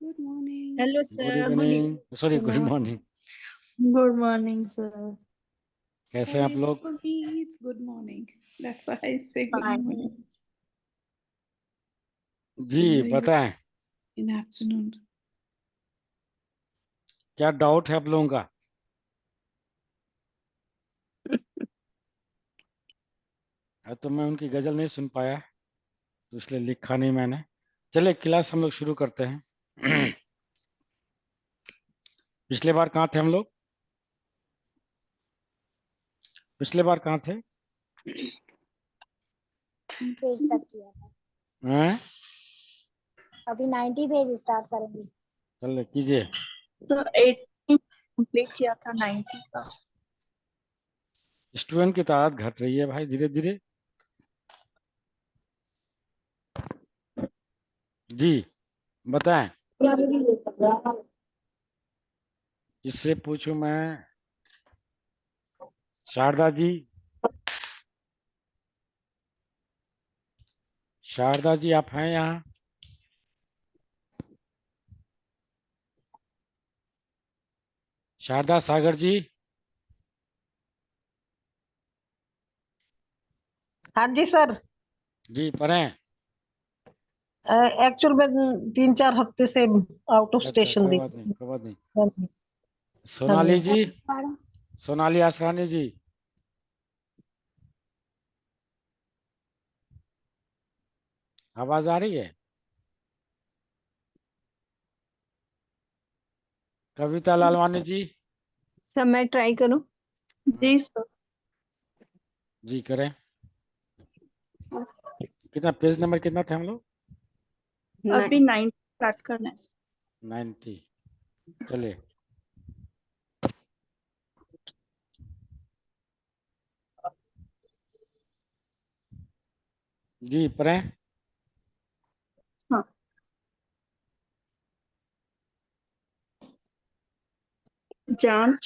Good morning. Hello, good sir. Evening, sorry good Good morning. Good morning, sir. कैसे हैं आप लोग? For me, it's good morning. That's why I say good Fine. morning जी बताएं, in afternoon. क्या doubt है आप लोगों का? तो मैं उनकी गजल नहीं सुन पाया, तो इसलिए लिखा नहीं मैंने। चलिए क्लास हम लोग शुरू करते हैं। पिछले बार कहाँ थे हम लोग? पिछले बार कहाँ थे? पेज तक किया था, हैं? अभी 90 पेज स्टार्ट करेंगे। चलिए कीजिए। तो 80 कंप्लीट किया था 90 का। स्टूडेंट की तादाद घट रही है भाई धीरे धीरे। जी बताएं, किससे पूछूं मैं? शारदा जी, शारदा जी आप हैं यहाँ? शारदा सागर जी, हाँ जी सर। जी पढ़ें। एक्चुअल में 3-4 हफ्ते से आउट ऑफ अच्छा स्टेशन कोई थी। बात नहीं, कोई बात नहीं। हाँ जी। सोनाली जी, सोनाली आसरानी जी, आवाज आ रही है? कविता लालवानी जी, सर मैं ट्राई करूं? जी सर। जी करें। कितना पेज नंबर कितना थे हम लोग? अभी 90 स्टार्ट करना है। 90। चलिए जी पढ़ें। हाँ। जांच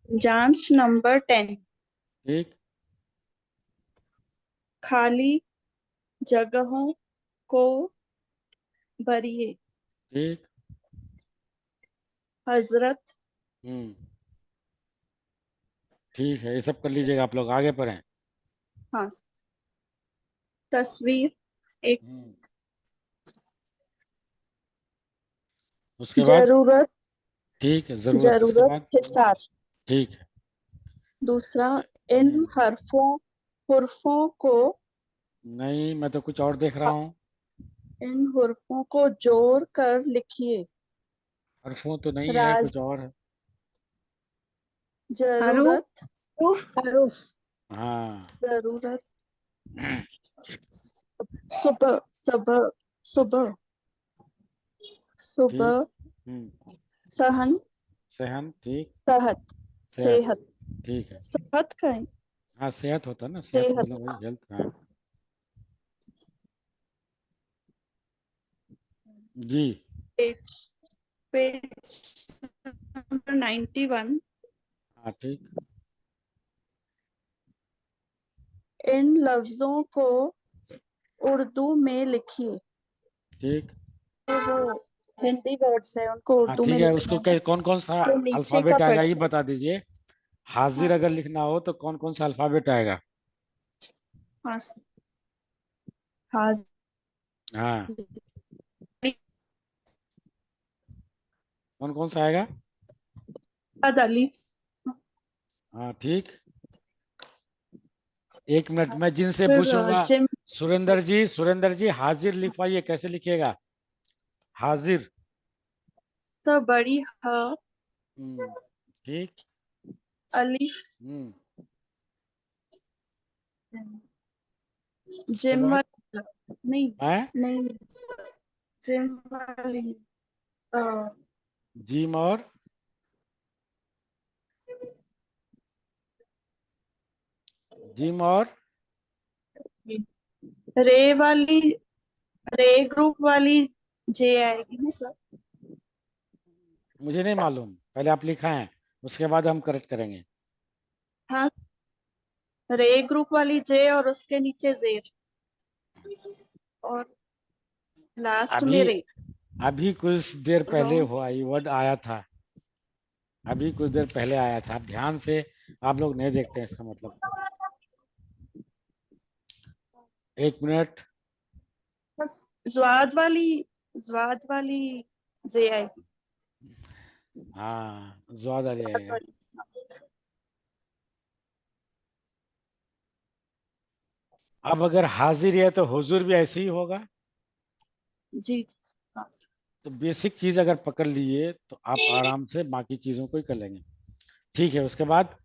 जांच नंबर 10। ठीक खाली जगहों को भरिए। ठीक। हजरत ठीक है, ये सब कर लीजिएगा आप लोग, आगे पढ़ें। हाँ। तस्वीर एक। उसके बाद जरूरत ठीक है, जरूरत, उसके बाद हिसार। ठीक है। दूसरा, इन हुर्फों को नहीं, मैं तो कुछ और देख रहा हूँ। इन हुर्फों को जोड़ कर लिखिए। हरफों तो नहीं है, राज कुछ और है। जरूरत हाँ जरूरत सुबह सुबह सुबह ठीक। सुबह सहन सेहन ठीक। सेहत सेहत सेहत ठीक है। सेहत का है। हाँ सेहत होता है ना, सेहत सेहत मतलब वही हेल्थ। हाँ जी पेज पेज नंबर 91। हाँ ठीक। इन लफ्जों को उर्दू में लिखिए। ठीक वो हिंदी वर्ड्स है, उनको हाँ उर्दू में ठीक है। लिखना उसको है। कौन कौन सा तो नीचे का अल्फाबेट आएगा ये पढ़िए। बता दीजिए। हाजिर हाँ अगर लिखना हो तो कौन कौन सा अल्फाबेट आएगा? हाँ हाजिर हाँ कौन कौन सा आएगा? अलिफ। हाँ ठीक। एक मिनट, मैं जिनसे फिर पूछूंगा। जिम सुरेंद्र जी, सुरेंद्र जी हाजिर लिखवाइए, कैसे लिखिएगा हाजिर? तो बड़ी ह ठीक। अलिफ हम्म उसके जिम बाद वाली नहीं है नहीं जिम वाली अ, जिम और जिम और रे वाली रे ग्रुप वाली जे आएगी ना सर। मुझे नहीं मालूम, पहले आप लिखाएं, उसके बाद हम करेक्ट करेंगे। हाँ, रे ग्रुप वाली जे और उसके नीचे जेर और लास्ट अभी में रे। अभी कुछ देर पहले Wrong. हुआ, ये वर्ड आया था, अभी कुछ देर पहले आया था। आप ध्यान से, आप लोग नहीं देखते हैं इसका मतलब। 1 मिनट। बस ज्वाद वाली जे आएगी। हाँ, ज्वाद आ जाएगा। अब अगर हाजिर है तो हुजूर भी ऐसे ही होगा। जी हाँ। तो बेसिक चीज अगर पकड़ लिए तो आप आराम से बाकी चीजों को ही कर लेंगे। ठीक है, उसके बाद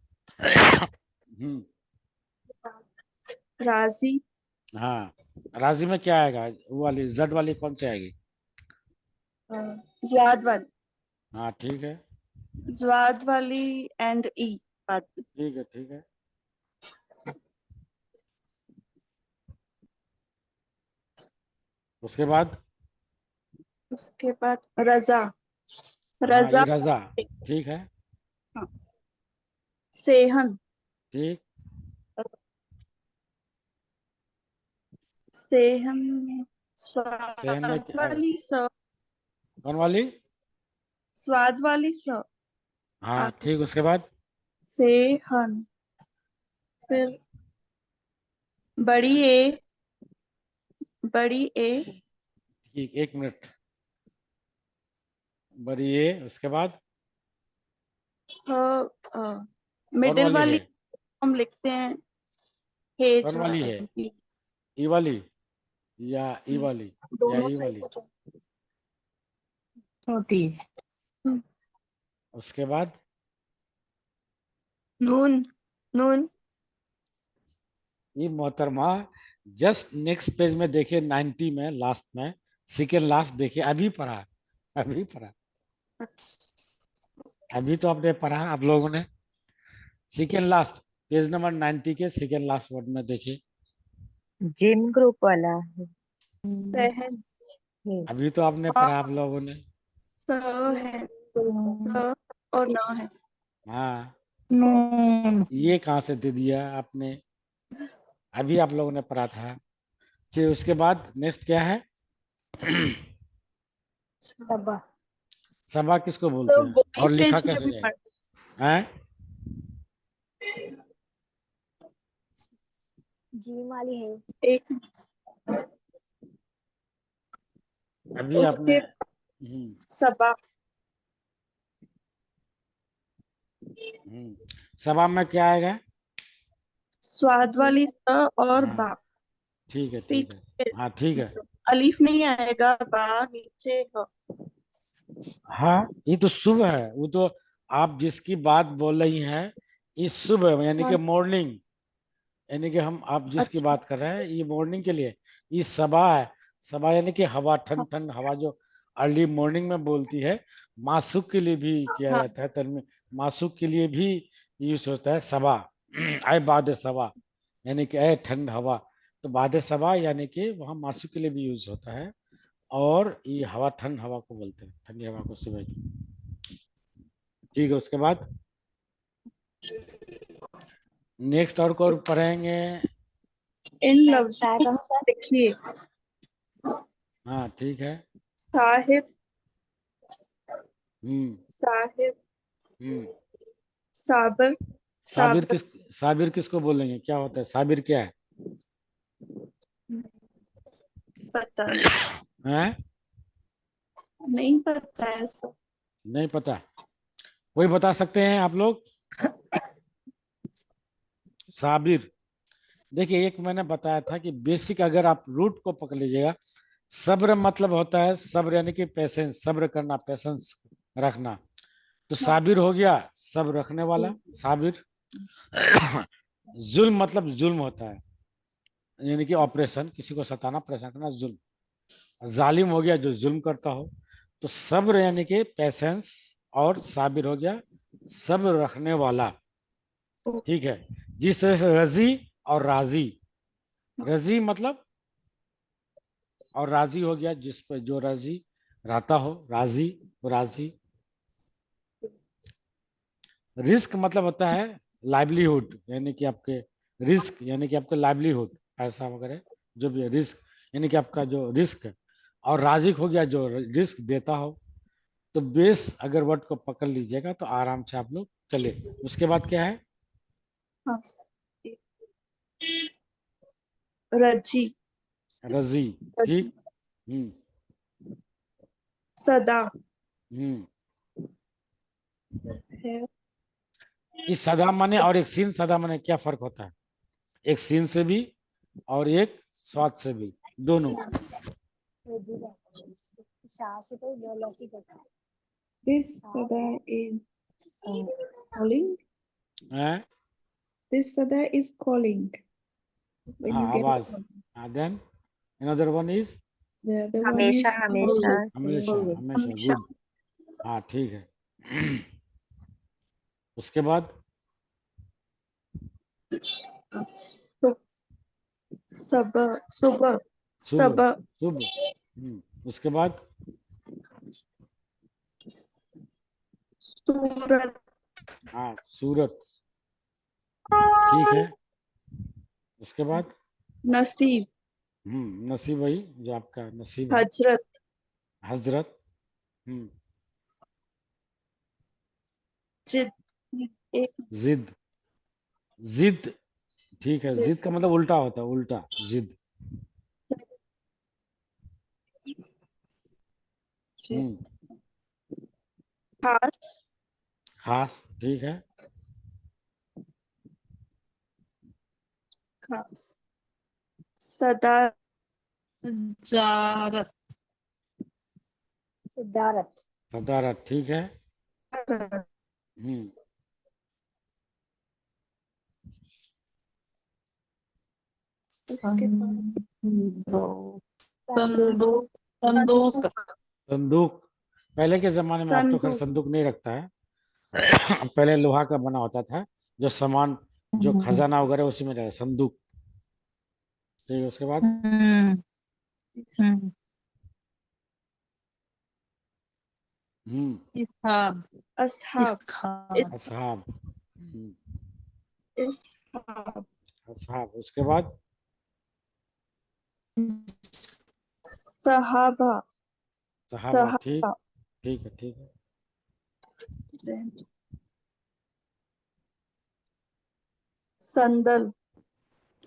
राजी हाँ, राजी में क्या आएगा? वो वाली जड वाली कौन सी आएगी? ज्वाद वाली हाँ ठीक है, ज्वाद वाली एंड ई बाद में। ठीक है, ठीक है। उसके बाद उसके बाद रजा हाँ, रजा ये रजा, ठीक है, हाँ। सेहन ठीक। सेहन में सहन में स्वाद क्या? वाली स कौन वाली? स्वाद वाली स हाँ आगे ठीक, उसके बाद सेहन फिर बड़ी ए ठीक, 1 मिनट। बड़ी ये, उसके बाद कौन मिडिल वाली वाली है? हम लिखते हैं हे कौन जो वाली है है? उनकी, ई वाली या ई वाली या दोनों ई सही वाली? हो जाए। छोटी उसके बाद नून नून ये मोहतरमा, जस्ट नेक्स्ट पेज में देखिए, 90 में लास्ट में, सेकेंड लास्ट देखिए, अभी पढ़ा, अभी पढ़ा, अभी तो आपने पढ़ा आप लोगों ने। सेकेंड लास्ट, पेज नंबर 90 के सेकेंड लास्ट वर्ड में देखिए, जिम ग्रुप वाला है। सहन अभी तो आपने पढ़ा आप लोगों ने। स है स और न है हाँ, नून ये कहाँ से दे दिया आपने? अभी आप लोगों ने पढ़ा था। फिर उसके बाद नेक्स्ट क्या है? सबा सभा किसको तो बोलते हैं वही और लिखा पेज में कैसे भी जाएगा? पढ़ हैं? जीम वाली है। एक अभी आपने उसके सबा सभा में क्या आएगा? स्वाद वाली स और हाँ, बा ठीक है, ठीक है। पीछे हाँ ठीक है। अलीफ नहीं आएगा बा नीचे ह हाँ, ये तो शुभ है, वो तो आप जिसकी बात बोल रही हैं, ये शुभ है, यानी कि हाँ, मॉर्निंग, यानी कि हम, आप जिसकी अच्छा बात कर रहे हैं ये मॉर्निंग के लिए। ये सबा है, सबा यानी कि हवा, हाँ, ठंड ठंड हवा जो अर्ली मॉर्निंग में बोलती है। मासुक के लिए भी किया हाँ, जाता है, तन्मय मासुक के लिए भी यूज होता है सबा। आए बाद सबा, यानी कि ऐ ठंड हवा। तो बाद सबा यानी कि वहाँ मासुक के लिए भी यूज होता है। और ये हवा, ठंड हवा को बोलते हैं, ठंडी हवा को सुबह की। ठीक है, उसके बाद नेक्स्ट और पढ़ेंगे। इन मैं लफ्जों ट्राई करूँ सर? देखिए हाँ ठीक है। साहिब हम्म साहिब हम्म साबर साबिर साबर साबिर किसको बोलेंगे? क्या होता है साबिर? क्या है? पता हैं? नहीं पता है सब नहीं पता? कोई बता सकते हैं आप लोग? साबिर, देखिए एक मैंने बताया था कि बेसिक अगर आप रूट को पकड़ लीजिएगा, सब्र मतलब होता है, सब्र यानी कि पेशेंस, सब्र करना, पेशेंस रखना। तो साबिर हो गया सब्र रखने वाला, साबिर। जुल्म मतलब जुल्म होता है, यानी कि ऑपरेशन, किसी को सताना, परेशान करना, जुल्म। जालिम हो गया जो जुल्म करता हो। तो सब्र यानी कि पेशेंस, और साबिर हो गया सब्र रखने वाला। ठीक है, जिस तरह से रजी और राजी, रजी मतलब, और राजी हो गया जिस पर जो राजी रहता हो, राजी, वो राजी। रिस्क मतलब होता है लाइवलीहुड, यानी कि आपके रिस्क, यानी कि आपका लाइवलीहुड, पैसा वगैरह जो भी है, रिस्क यानी कि आपका जो रिस्क। और राजिक हो गया जो रिस्क देता हो। तो बेस अगर वर्ड को पकड़ लीजिएगा तो आराम से आप लोग चले। उसके बाद क्या है? हाँ रजी रजी। रजी ठीक। हम्म सदा हम्म है इस सदा माने और एक सीन सदा माने क्या फर्क होता है? एक सीन से भी और एक स्वाद से भी, दोनों। This Sada is calling. हैं? This Sada is calling. When हाँ, you get a आवाज। call. हाँ, then another one is The other one हमेशा is हमेशा हमेशा। चलेंगे। हमेशा, हमेशा गुड। हाँ, ठीक है। उसके बाद सु- सब सुबह शुभ। सब शुभ। उसके बाद सूरत हाँ, सूरत। ठीक है। उसके बाद नसीब नसीब, वही जो आपका नसीब है। हजरत हजरत। हम्म जिद एक जिद। जिद। ठीक है, जिद जिद का मतलब उल्टा होता है, उल्टा जिद। जिद हम्म खास खास। ठीक है। खास सदा जारत सिद्धार्थ सदारत। ठीक है। हम्म उसके बाद संदूक संदूक संदूक। पहले के जमाने में, आप तो खैर संदूक संदूक नहीं रखता है। पहले लोहा का बना होता था, जो सामान, जो खजाना वगैरह उसी में रहता, संदूक। ठीक है। उसके बाद हम्म असहाब असहाब। हम्म, इसहाब असहाब। उसके बाद सहाबा सहाबा। ठीक। सहाबा ठीक है। ठीक है। संदल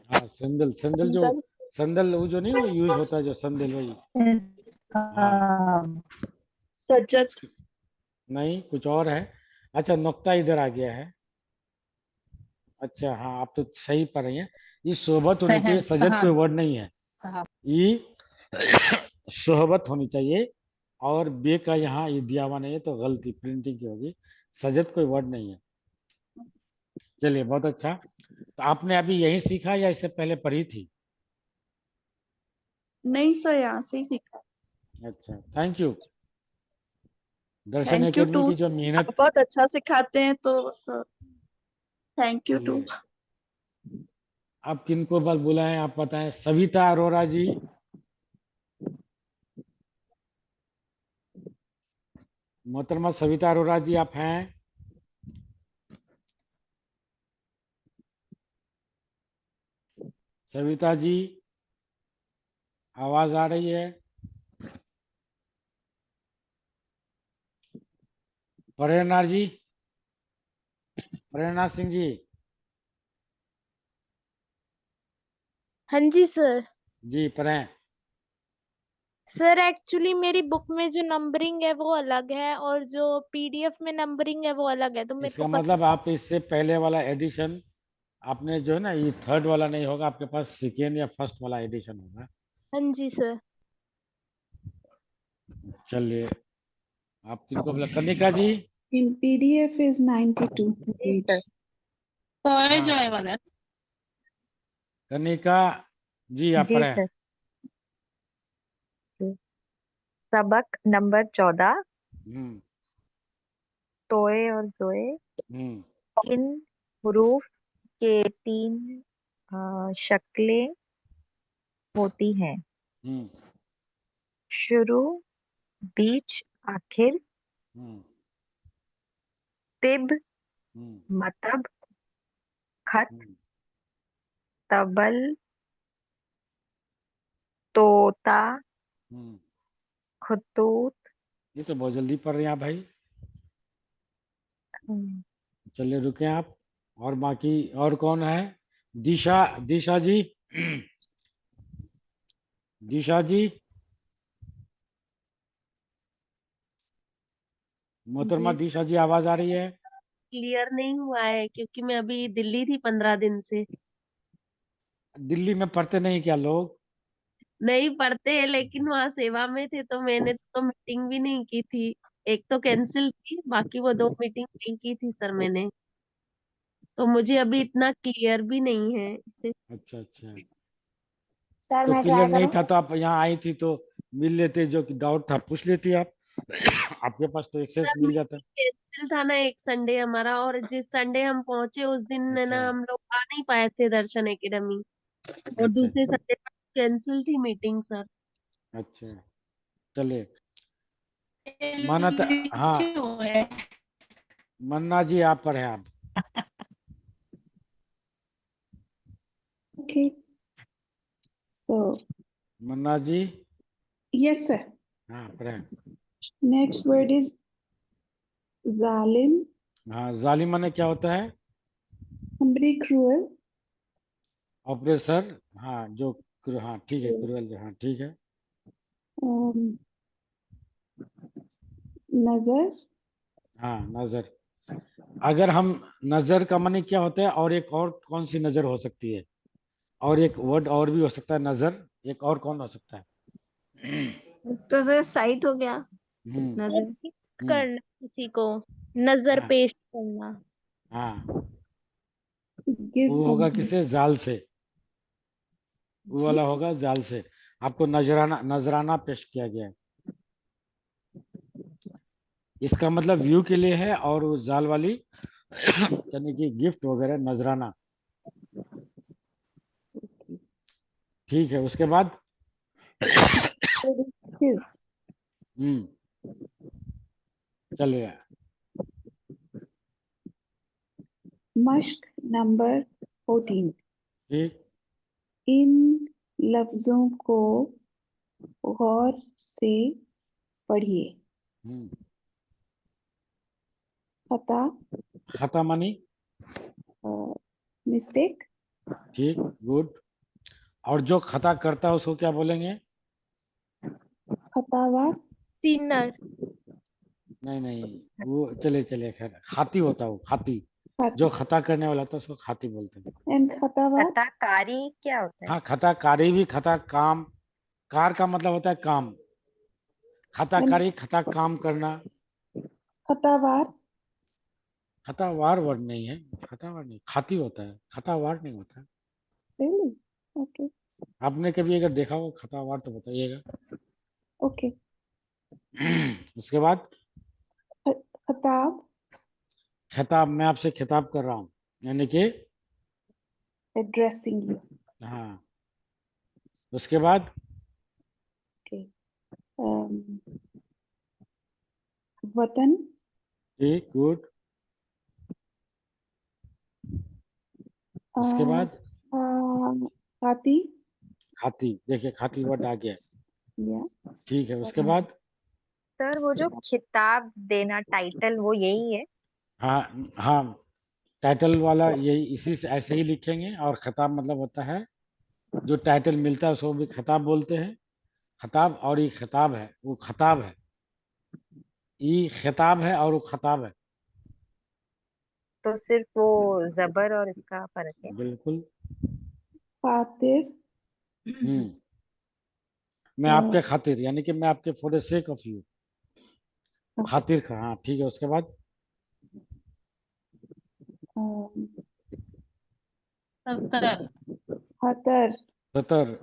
हाँ, संदल। संदल जो, संदल संदल वो जो नहीं, वो यूज होता है जो संदल, वही। हाँ। सजत नहीं, कुछ और है। अच्छा, नुक्ता इधर आ गया है। अच्छा, हाँ, आप तो सही पढ़ रही हैं। ये सोहबत होनी चाहिए, सजत कोई वर्ड नहीं है। ये सोहबत होनी चाहिए। और बे का यहाँ ये दिया हुआ नहीं है, तो गलती प्रिंटिंग की होगी। सजत कोई वर्ड नहीं है। चलिए, बहुत अच्छा। तो आपने अभी यही सीखा या इससे पहले पढ़ी थी? नहीं सर यहाँ से ही सीखा अच्छा, thank you. Darshan thank you academy too की जो आप मेहनत। बहुत अच्छा सिखाते हैं तो सर थैंक यू टू चलिए, आप किनको बल बुलाएं, आप बताएं। सविता अरोरा जी। मोहतरमा सविता अरोरा जी, आप हैं? सविता जी, आवाज आ रही है? प्रेरणा जी, प्रेरणा सिंह जी। हाँ जी सर। जी, पढ़ें। सर एक्चुअली मेरी बुक में जो नंबरिंग है वो अलग है और जो पीडीएफ में नंबरिंग है वो अलग है, तो मेरे को इसका मतलब आप इससे पहले वाला एडिशन, आपने जो है ना, ये थर्ड वाला नहीं होगा, आपके पास सेकेंड या फर्स्ट वाला एडिशन होगा। हाँ जी सर। चलिए, आप किनको बोला? Kanika ji. In PDF is 92 जी page. सर। हाँ, कनिका जी, आप जी पढ़ें। सर। सबक नंबर 14। हम्म तोए और जोए। हम्म इन हरूफ के 3 शक्लें होती हैं। हम्म शुरू, बीच, आखिर। हम्म तिब, हम्म मतब, खत, हम्म तबल, तोता, हम्म खतूत, ये तो बहुत जल्दी पढ़ रहे हैं आप भाई। चलिए रुके आप। और बाकी और कौन है? दिशा, दिशा जी। दिशा जी, मोहतरमा जी दिशा जी, आवाज आ रही है? क्लियर नहीं हुआ है क्योंकि मैं अभी दिल्ली थी 15 दिन से। दिल्ली में पढ़ते नहीं क्या लोग? नहीं पढ़ते हैं लेकिन वहाँ सेवा में थे तो मैंने तो मीटिंग भी नहीं की थी। एक तो कैंसिल थी, बाकी वो 2 मीटिंग नहीं की थी सर मैंने। तो मुझे अभी इतना क्लियर भी नहीं है। अच्छा अच्छा। सर तो मैं क्लियर ट्राई नहीं करूं? था तो आप यहाँ आई थी तो मिल लेते, जो कि डाउट था पूछ लेती आप। आपके पास तो एक्सेस सर मिल जाता। कैंसिल था ना एक संडे हमारा, और जिस संडे हम पहुंचे उस दिन है अच्छा ना हम लोग आ नहीं पाए थे दर्शन एकेडमी। और अच्छा दूसरे अच्छा संडे कैंसिल थी मीटिंग सर। अच्छा। चलिए, माना था। हाँ, मन्ना जी आप पढ़े आप। Okay. So, मन्ना जी, yes, sir. हाँ पढ़े। Next word is zalim, हाँ, जालिम माने क्या होता है? somebody cruel, oppressor. हाँ जो हाँ ठीक है, क्रूअल, हाँ ठीक है। um, nazar, हाँ, नजर। अगर हम, नजर का माने क्या होता है, और एक और कौन सी नजर हो सकती है? और एक वर्ड और भी हो सकता है, नजर। एक और कौन हो सकता है? तो सर साइट हो गया, हम्म नजर। गिफ्ट हम्म। करना किसी को, नजर हाँ पेश करना। हाँ, give वो होगा something. किसे? जाल से। वो वाला होगा जाल से। आपको नजराना, नजराना पेश किया गया है। इसका मतलब व्यू के लिए है, और वो जाल वाली यानी कि गिफ्ट वगैरह, नजराना। ठीक है, उसके बाद His. हम्म, चलिए। Mashq number 14. ठीक। इन लफ्जों को गौर से पढ़िए। हम्म। खता, खता मानी? मिस्टेक, ठीक, गुड। और जो खता करता है उसको क्या बोलेंगे? खतावार, सिनर, नहीं नहीं, वो चले चले, खैर खाती होता है वो, खाती। खाती जो खता करने वाला था उसको खाती बोलते हैं। एंड खतावार, कथाकारी क्या होता है? हाँ, खताकारी भी, खता काम। कार का मतलब होता है काम। एंड खताकारी, खता काम करना। खतावार, खतावार वर्ड नहीं है। खतावार नहीं, खाती होता है, खतावार नहीं होता। really? ओके आपने कभी अगर देखा हो खतावार तो बताइएगा। ओके। उसके बाद खताब, खिताब, मैं आपसे खिताब कर रहा हूँ, यानी कि एड्रेसिंग यू। हाँ। उसके बाद ओके। वतन, ठीक, गुड। उसके बाद खाती, खाती, देखिए खाती वर्ड आ गया। या ठीक है, उसके बाद सर वो जो खिताब देना, टाइटल, वो यही है? हाँ हाँ, टाइटल वाला यही, इसी से ऐसे ही लिखेंगे। और खिताब मतलब होता है जो टाइटल मिलता है उसको भी खिताब बोलते हैं। खिताब, और ये खिताब है, वो खिताब है। ये खिताब है और वो खिताब है। तो सिर्फ वो जबर और इसका फर्क है? बिल्कुल। खातिर, हम्म। मैं आपके खातिर, यानी कि मैं आपके, for the sake of you. खातिर का, हाँ ठीक है। उसके बाद खतर, सतर।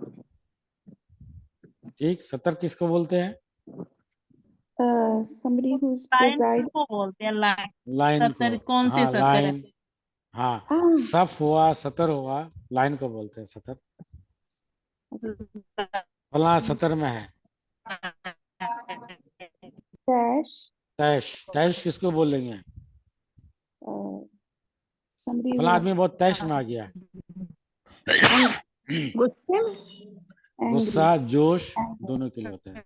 ठीक, सतर किसको बोलते हैं? somebody who's लाइन preside, को बोलते हैं लाइन। लाइन को। सतर कौन से हाँ, सतर है? लाइन। हाँ, ah, सफ हुआ, सतर हुआ, लाइन को बोलते हैं सतर। फला सतर में है। dash, तैश, तैश किसको बोलेंगे? somebody फला who आदमी बहुत तैश में आ गया। गुस्से में। angry, गुस्सा, जोश, दोनों के लिए होता है।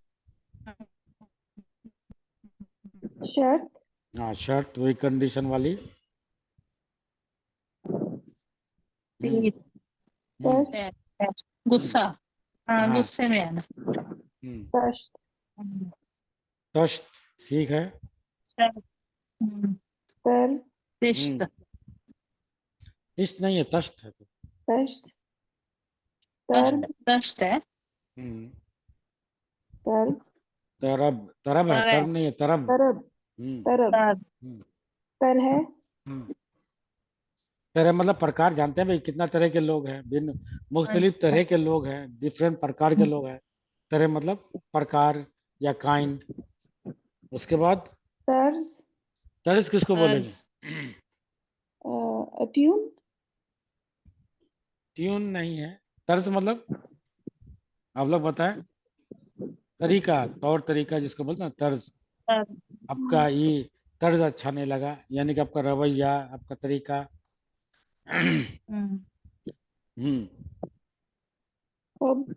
शर्त, हाँ शर्त वही कंडीशन वाली। तीर, तर्स, गुस्सा, हाँ हाँ। गुस्से में है ना। तश्त, तश्त ठीक है। तर, रिश्त, तिश्त नहीं है, तश्त है। तश्त, तर्ब, दस्त है। तर्ब, तरब, तरब है, तरब नहीं है, तरब। तरब, हम्म, तरब, हम्म, तर है, हम्म। तरह मतलब प्रकार, जानते हैं भाई कितना तरह के लोग हैं, भिन्न मुख्तलिफ तरह के लोग हैं, डिफरेंट प्रकार के लोग हैं। तरह मतलब प्रकार या काइंड। उसके बाद तर्ज, तर्ज किसको बोलेंगे? ट्यून, ट्यून नहीं है। तर्ज मतलब आप लोग बताएं। तरीका, तौर तरीका जिसको बोलते हैं तर्ज। आपका ये तर्ज अच्छा नहीं लगा, यानी कि आपका रवैया, आपका तरीका। हम्म। खब,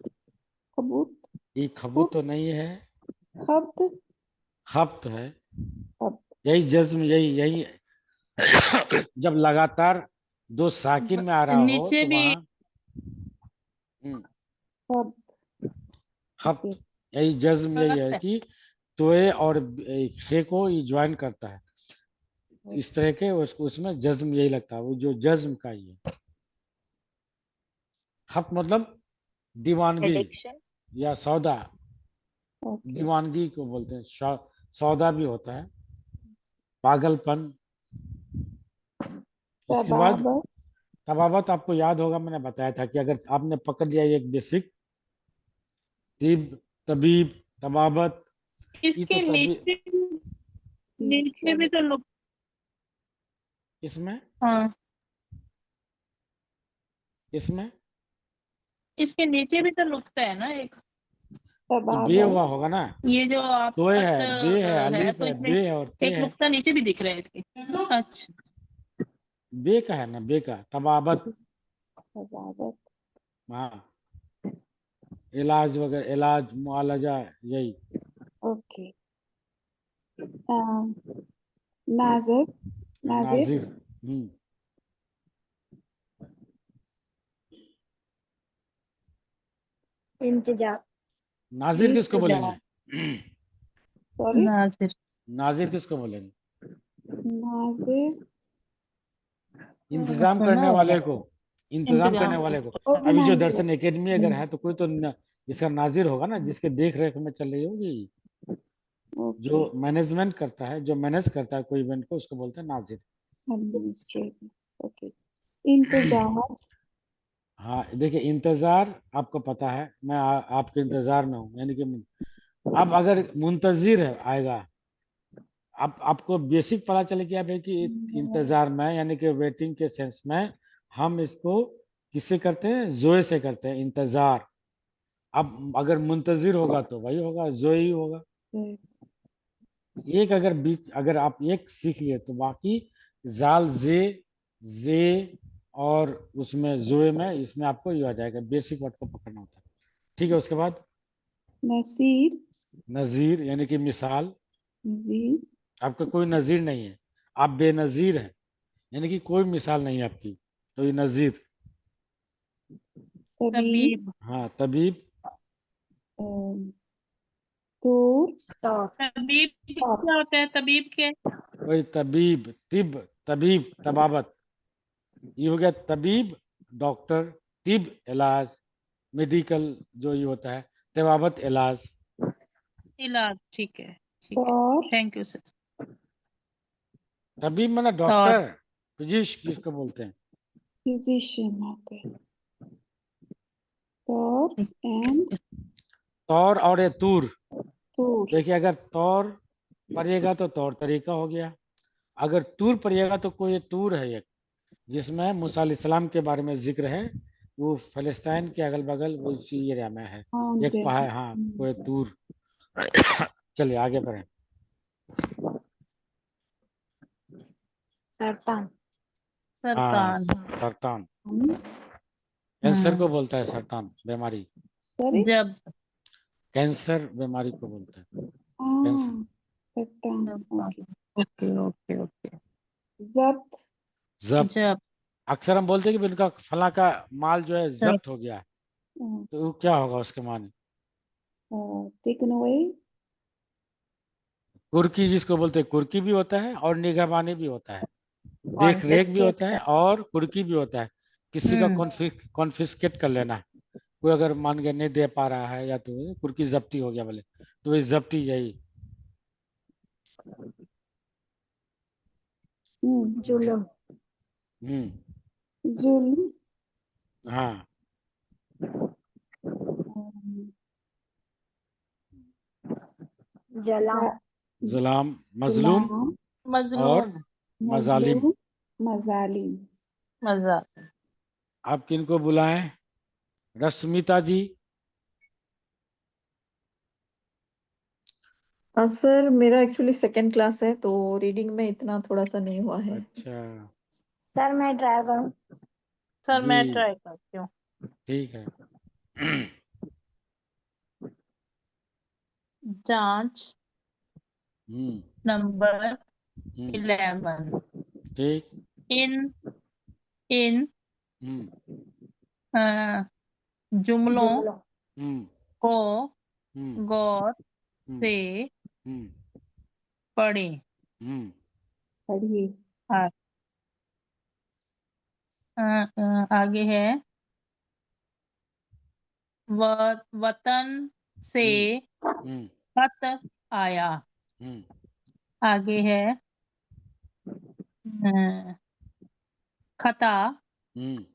खबूत, ये खबूत तो नहीं है, खब्त, खब्त है। खब्त, यही जज्म, यही यही जब लगातार दो साकिन में आ रहा हो नीचे तो भी वहां खब्त, खब्त। यही जज्म यही है कि तोए और खे को ये ज्वाइन करता है, इस तरह के उसको, उसमें जज्म यही लगता है, वो जो जज्म का ही है। खब्त मतलब दीवानगी एडिक्शन। या सौदा। ओके, दीवानगी को बोलते हैं, सौदा भी होता है, पागलपन। इसके बाद तबाबत, तबाबत, आपको याद होगा मैंने बताया था कि अगर आपने पकड़ लिया एक बेसिक, तिब, तबीब, तबाबत, ये तो इसके तभी नीचे नीचे भी तो लोग, इसमें हाँ इसमें इसके नीचे भी तो नुक्ता है ना एक, तो बे तबाबत, हुआ होगा ना। ये जो आप तोय है, बे है, है अलीफ तो है, इसमें बे है और ते एक है। नुक्ता नीचे भी दिख रहा है इसके। अच्छा, बे का है ना, बे का तबाबत। तबाबत, हाँ, इलाज वगैरह, इलाज मुआलजा, यही। ओके, नाजिर, नाजिर, नाजिर। इंतजार, नाजिर किसको इंतजार, बोलेंगे? सॉरी, नाजिर, नाजिर किसको बोलेंगे? नाजिर, इंतजाम सुना करने होगा, वाले को, इंतजाम करने इंतजाम वाले को। अभी जो ऑर्गेनाइजर, दर्शन एकेडमी अगर है तो कोई तो इसका नाजिर होगा ना, जिसके देख रेख में चल रही होगी। जो ओके, मैनेजमेंट करता है, जो मैनेज करता है कोई इवेंट को, उसको बोलते हैं नाजिर। एडमिनिस्ट्रेटर, ओके, इंतजार, हाँ देखिए, इंतजार आपको पता है, मैं आपके इंतजार में हूँ, यानी कि अब अगर मुंतजिर है आएगा, आपको बेसिक पता चले कि आप है कि इंतजार में, यानी कि वेटिंग के सेंस में हम इसको किससे करते हैं? जोए से करते हैं इंतजार। अब अगर मुंतजिर होगा तो वही होगा, जोए ही होगा। एक अगर बीच, अगर आप एक सीख लिए तो बाकी जाल, जे और उसमें जोए में, इसमें आपको ये आ जाएगा, बेसिक वर्ड को पकड़ना होता है। ठीक है, उसके बाद नसीर, नजीर, यानी कि मिसाल। नजीर, आपका कोई नजीर नहीं है, आप बेनजीर हैं, यानी कि कोई मिसाल नहीं है आपकी, तो ये नजीर। तबीब, तबीब, हाँ, तबीब। तूर, तबीब क्या होता है, तबीब क्या है? वही तबीब, तिब, तबीब, तबाबत। ये हो गया तबीब, डॉक्टर। तिब, इलाज, मेडिकल जो ये होता है। तबाबत, इलाज। इलाज, ठीक है, ठीक है, तौर, थैंक यू सर। तबीब मतलब तौर, डॉक्टर, फिजिश जिसको बोलते हैं। फिजिशियन, ओके, तौर एंड तौर और ये तूर। तूर, देखिए, अगर तौर पड़ेगा तो तौर तरीका हो गया, अगर तूर पड़ेगा तो कोई तूर है एक, जिसमें मूसा अलैहिस्सलाम के बारे में जिक्र है, वो फलस्तीन के अगल बगल वो इसी एरिया में है। एक पहाड़, हाँ, कोई तूर। चलिए आगे बढ़े। सरतान, हाँ, सरतान, सरतान। कैंसर को बोलता है सरतान बीमारी। सॉरी, जब, कैंसर बीमारी को बोलता है cancer. सतान, okay. Okay okay okay. जब्त, जब्त, जब अक्सर हम बोलते हैं कि इनका फला का माल जो है जब्त हो गया, uh, तो वो क्या होगा उसके माने? taken away, कुर्की जिसको बोलते हैं, कुर्की भी होता है और निगहबानी भी होता है, देख रेख भी होता है और कुर्की भी होता है। किसी का कॉन्फिस्केट कर लेना, कोई अगर मान के नहीं दे पा रहा है या तो कुर्की जब्ती हो गया बोले, तो वही जब्ती यही। जुल्म, हम्म, जुल्म, हाँ, जलाम, जुलाम, मजलूम गुलाम, और मजलूम मजालिम। मजलूम, मजालिम। मजा। आप किनको बुलाएं? रश्मिता जी। सर मेरा एक्चुअली सेकंड क्लास है, तो रीडिंग में इतना थोड़ा सा नहीं हुआ है। अच्छा सर मैं ट्राई करूँ? सर जी, मैं ट्राई करती हूँ। ठीक है। जांच हम्म, नंबर हम्म, 11। ठीक। इन इन हम्म, अ, जुमलों जुमलों हम्म, को हम्म, गौर हम्म, से हम्म, पढ़ें। हम्म, पढ़िए, आ- आगे है वतन से हम्म, खत आया। हम्म, आगे है खता हम्म,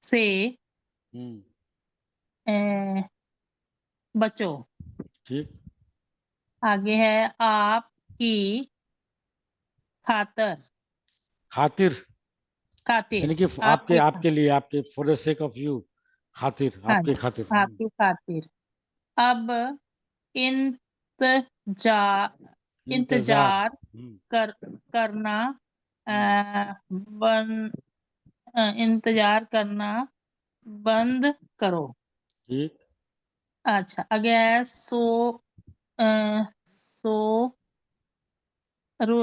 से हम्म, अ, बचो। ठीक। आगे है आपकी खातर खातिर, खातिर यानी कि आपके आपकी आपके लिए, आपके for the sake of you, खातिर, हाँ आपके खातिर। आपकी खातिर अब इंतजार इंतजार। इंतजार करना हम्म, बन इंतजार करना बंद करो। ठीक। अच्छा आगे है अ, सो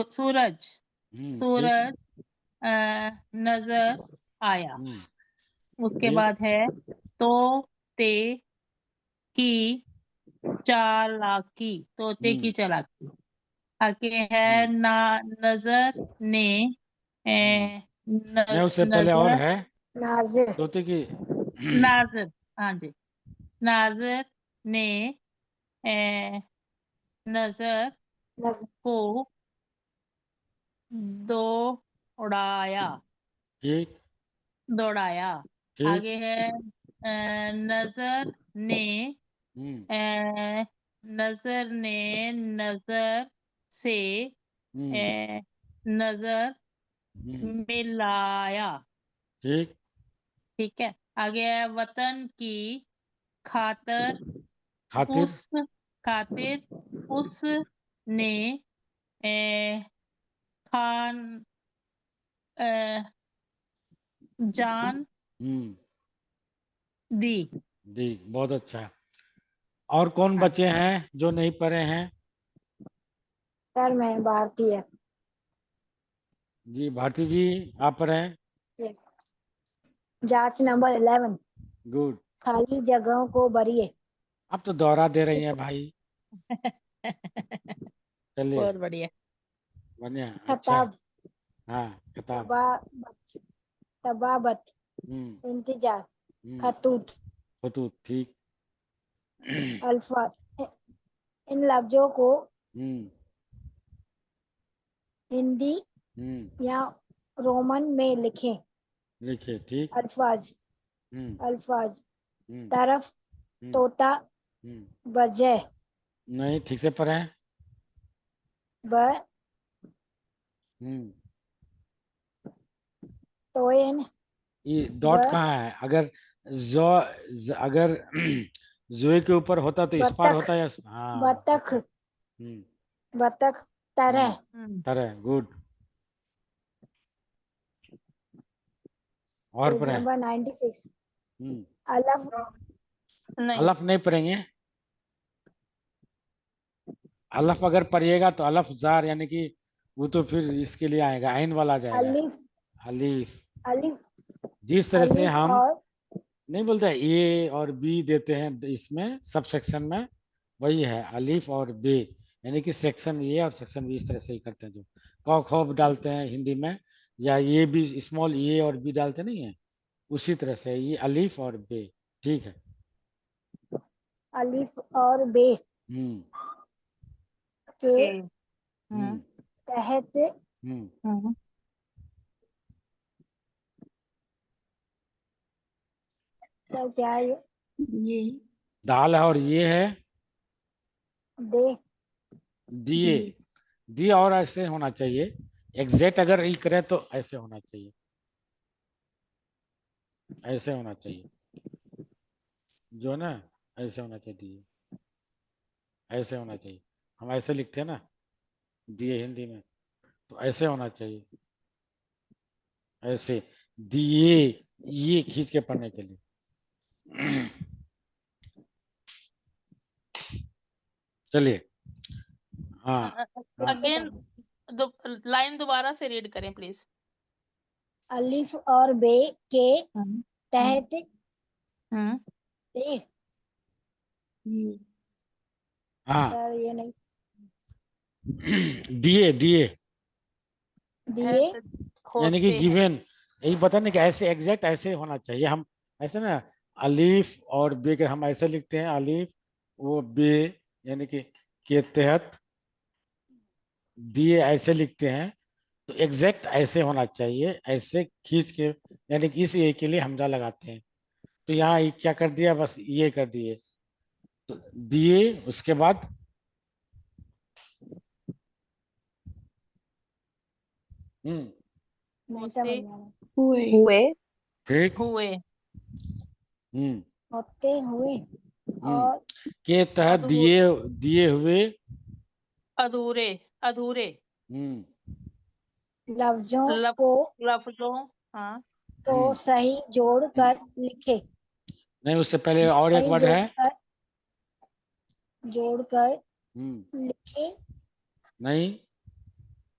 सूरज ठीक। सूरज नजर आया। हम्म, उसके ठीक। बाद है तोते की चालाकी तोते की चालाकी। आगे है हम्म, नजर ने हम्म। नहीं, उससे पहले और नजर है नाजिर, तोते की। नाजर हाँ जी नाजर ने ए, नजर नजर, को दौड़ाया ठीक, दौड़ाया। ठीक। आगे है नजर ने हम्म, अ, नजर ने नजर से हम्म, अ, नजर हम्म, मिलाया। ठीक। ठीक है आगे है वतन की खातर खातिर। उस खातिर उसने अ, खान अ, जान हम्म, दी। जी, बहुत अच्छा। और कौन हाँ बचे हैं जो नहीं पढ़े हैं? सर मैं भारतीय। जी, भारती जी, आप पढ़ें। Yes. जांच नंबर 11, गुड। खाली जगहों को भरिए। आप तो दोहरा दे रही हैं भाई। चलिए, बहुत बढ़िया। बढ़िया, अच्छा। खताब, हाँ, किताब। तबाबत, तबाबत, हम्म, इंतजार, हम्म, खतूत, खतूत, ठीक। अल्फाज। इन लफ्जों को हम्म, हिंदी हम्म, या रोमन में लिखें। लिखिए, ठीक। अल्फाज, हम्म, अल्फाज, हम्म, तरफ, हम्म, तोता, हम्म। वजह, नहीं, ठीक से पढ़ें। ब, हम्म, तोयन, ये ब, डॉट कहाँ है? अगर जो अगर जोए के ऊपर होता तो इस पार बतख, होता या हाँ, बतख, हम्म, बतख, तरह, तरह, गुड। और पेज पढ़ें। नंबर 96, हम्म, अलफ, नहीं अलफ नहीं पढ़ेंगे। अलफ अगर पढ़िएगा तो अलफ जार यानी कि वो तो फिर इसके लिए आएगा, आइन वाला आ जाएगा, अलिफ अलीफ। अलिफ जिस तरह से अलिफ हम और नहीं बोलते ए और बी देते हैं इसमें सब सेक्शन में, वही है अलीफ और बे, यानी कि सेक्शन ए और सेक्शन बी इस तरह से ही करते हैं, जो क ख डालते हैं हिंदी में, या ये भी स्मॉल ए और बी डालते नहीं है, उसी तरह से ये अलीफ और बे। ठीक है। अलिफ और बे हम्म के के हम्म तहत हम्म क्या है ये दाल है और ये है दे दिए। दिए और ऐसे होना चाहिए, एग्जैक्ट अगर ई करे तो ऐसे होना चाहिए, ऐसे होना चाहिए, जो ना ऐसे होना चाहिए, दिए ऐसे होना चाहिए। हम ऐसे लिखते हैं ना दिए हिंदी में, तो ऐसे होना चाहिए, ऐसे दिए, ये खींच के पढ़ने के लिए। चलिए। हाँ हाँ अगेन लाइन दोबारा से रीड करें प्लीज। अलिफ और बे के तहत हम्म दे ये हाँ सर ये नहीं दिए दिए दिए यानी कि होते हैं। गिवन, यही पता नहीं कि ऐसे एग्जैक्ट ऐसे होना चाहिए। हम ऐसे ना अलीफ और बे के हम ऐसे लिखते हैं, अलीफ वो बे यानी कि के तहत दिए ऐसे लिखते हैं, तो एग्जैक्ट ऐसे होना चाहिए, ऐसे खींच के, यानी कि इस ए के लिए हमजा लगाते हैं। तो यहाँ ये क्या कर दिया, बस ये कर दिए, तो दिए उसके बाद नहीं होते समझ में आ रहा हुए हुए ठीक। हुए होते हुए और के तहत अधूरे दिए दिए हुए अधूरे अधूरे हम्म लफ्जों लफ, को लफ्जों हाँ हम्म सही जोड़ कर लिखे नहीं, उससे पहले और एक सही वर्ड है। जोड़कर हम्म लिखे नहीं,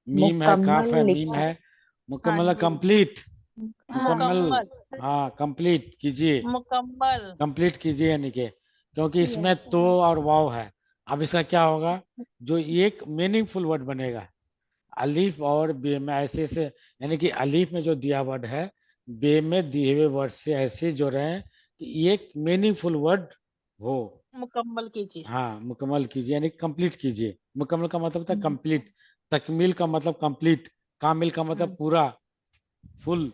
मीम है, काफ मुकम्मल है, मीम लिखा है, है। हाँ मुकम्मल है, जी कंप्लीट, मुकम्मल। मुकम्मल हाँ कंप्लीट कीजिए, मुकम्मल कंप्लीट कीजिए यानी कि, क्योंकि इसमें यस तो और वाव है। अब इसका क्या होगा, जो एक मीनिंगफुल वर्ड बनेगा, अलीफ और बे में ऐसे ऐसे, यानी कि अलीफ में जो दिया वर्ड है, बे में दिए हुए वर्ड से ऐसे जोड़ रहे हैं कि एक मीनिंगफुल वर्ड हो। मुकम्मल कीजिए। हाँ मुकम्मल कीजिए यानी कंप्लीट कीजिए। मुकम्मल का मतलब होता है कंप्लीट, तकमील का मतलब कंप्लीट, कामिल का मतलब पूरा, फुल।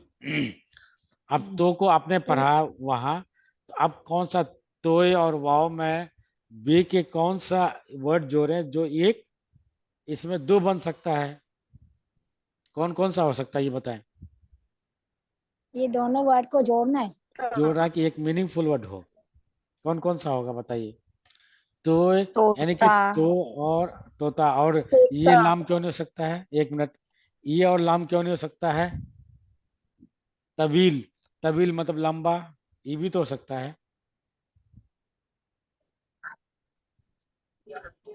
अब तो को आपने पढ़ा वहां, तो अब कौन सा तोय और वाव में बे के कौन सा वर्ड जोड़े जो एक इसमें दो बन सकता है, कौन कौन सा हो सकता है ये बताएं। ये दोनों वर्ड को जोड़ना है जोड़ रहा कि एक मीनिंगफुल वर्ड हो, कौन कौन सा होगा बताइए। तो यानी कि तोता तो और तोता, और ये लाम क्यों नहीं हो सकता है, एक मिनट, ये और लाम क्यों नहीं हो सकता है, तवील, तवील मतलब लंबा, ये भी तो हो सकता है।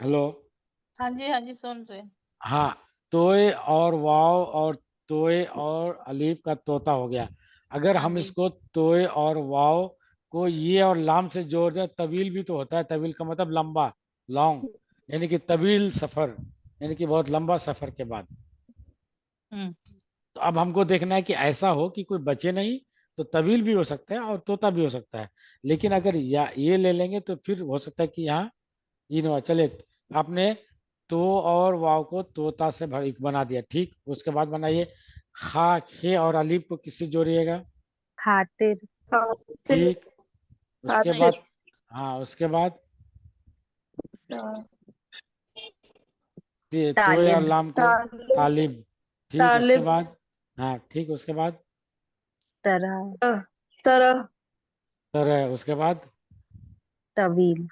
हेलो। हाँ जी सुन रहे। हाँ, तोय और वाव और तोय और अलीफ का तोता हो गया। अगर हाँ हम जी इसको तोय और वाव को ये और लाम से जोड़ दें, तवील भी तो होता है, तवील का मतलब लंबा, लॉन्ग, यानी कि तवील सफर, यानी कि बहुत लंबा सफर के बाद। हम्म तो अब हमको देखना है कि ऐसा हो कि कोई बचे नहीं, तो तवील भी हो सकता है और तोता भी हो सकता है। लेकिन अगर या ये ले लेंगे तो फिर हो सकता है कि यहाँ ये ना, चले आपने तो और वाव को तोता से भर बना दिया, ठीक। उसके बाद बनाइए खा खे और अलीफ को किससे जोड़िएगा, खातिर ठीक। उसके नहीं बाद हाँ, उसके बाद तो और तालिब लाम को तालिब, ठीक। उसके बाद हाँ ठीक, उसके बाद तरह तरह, उसके बाद तवील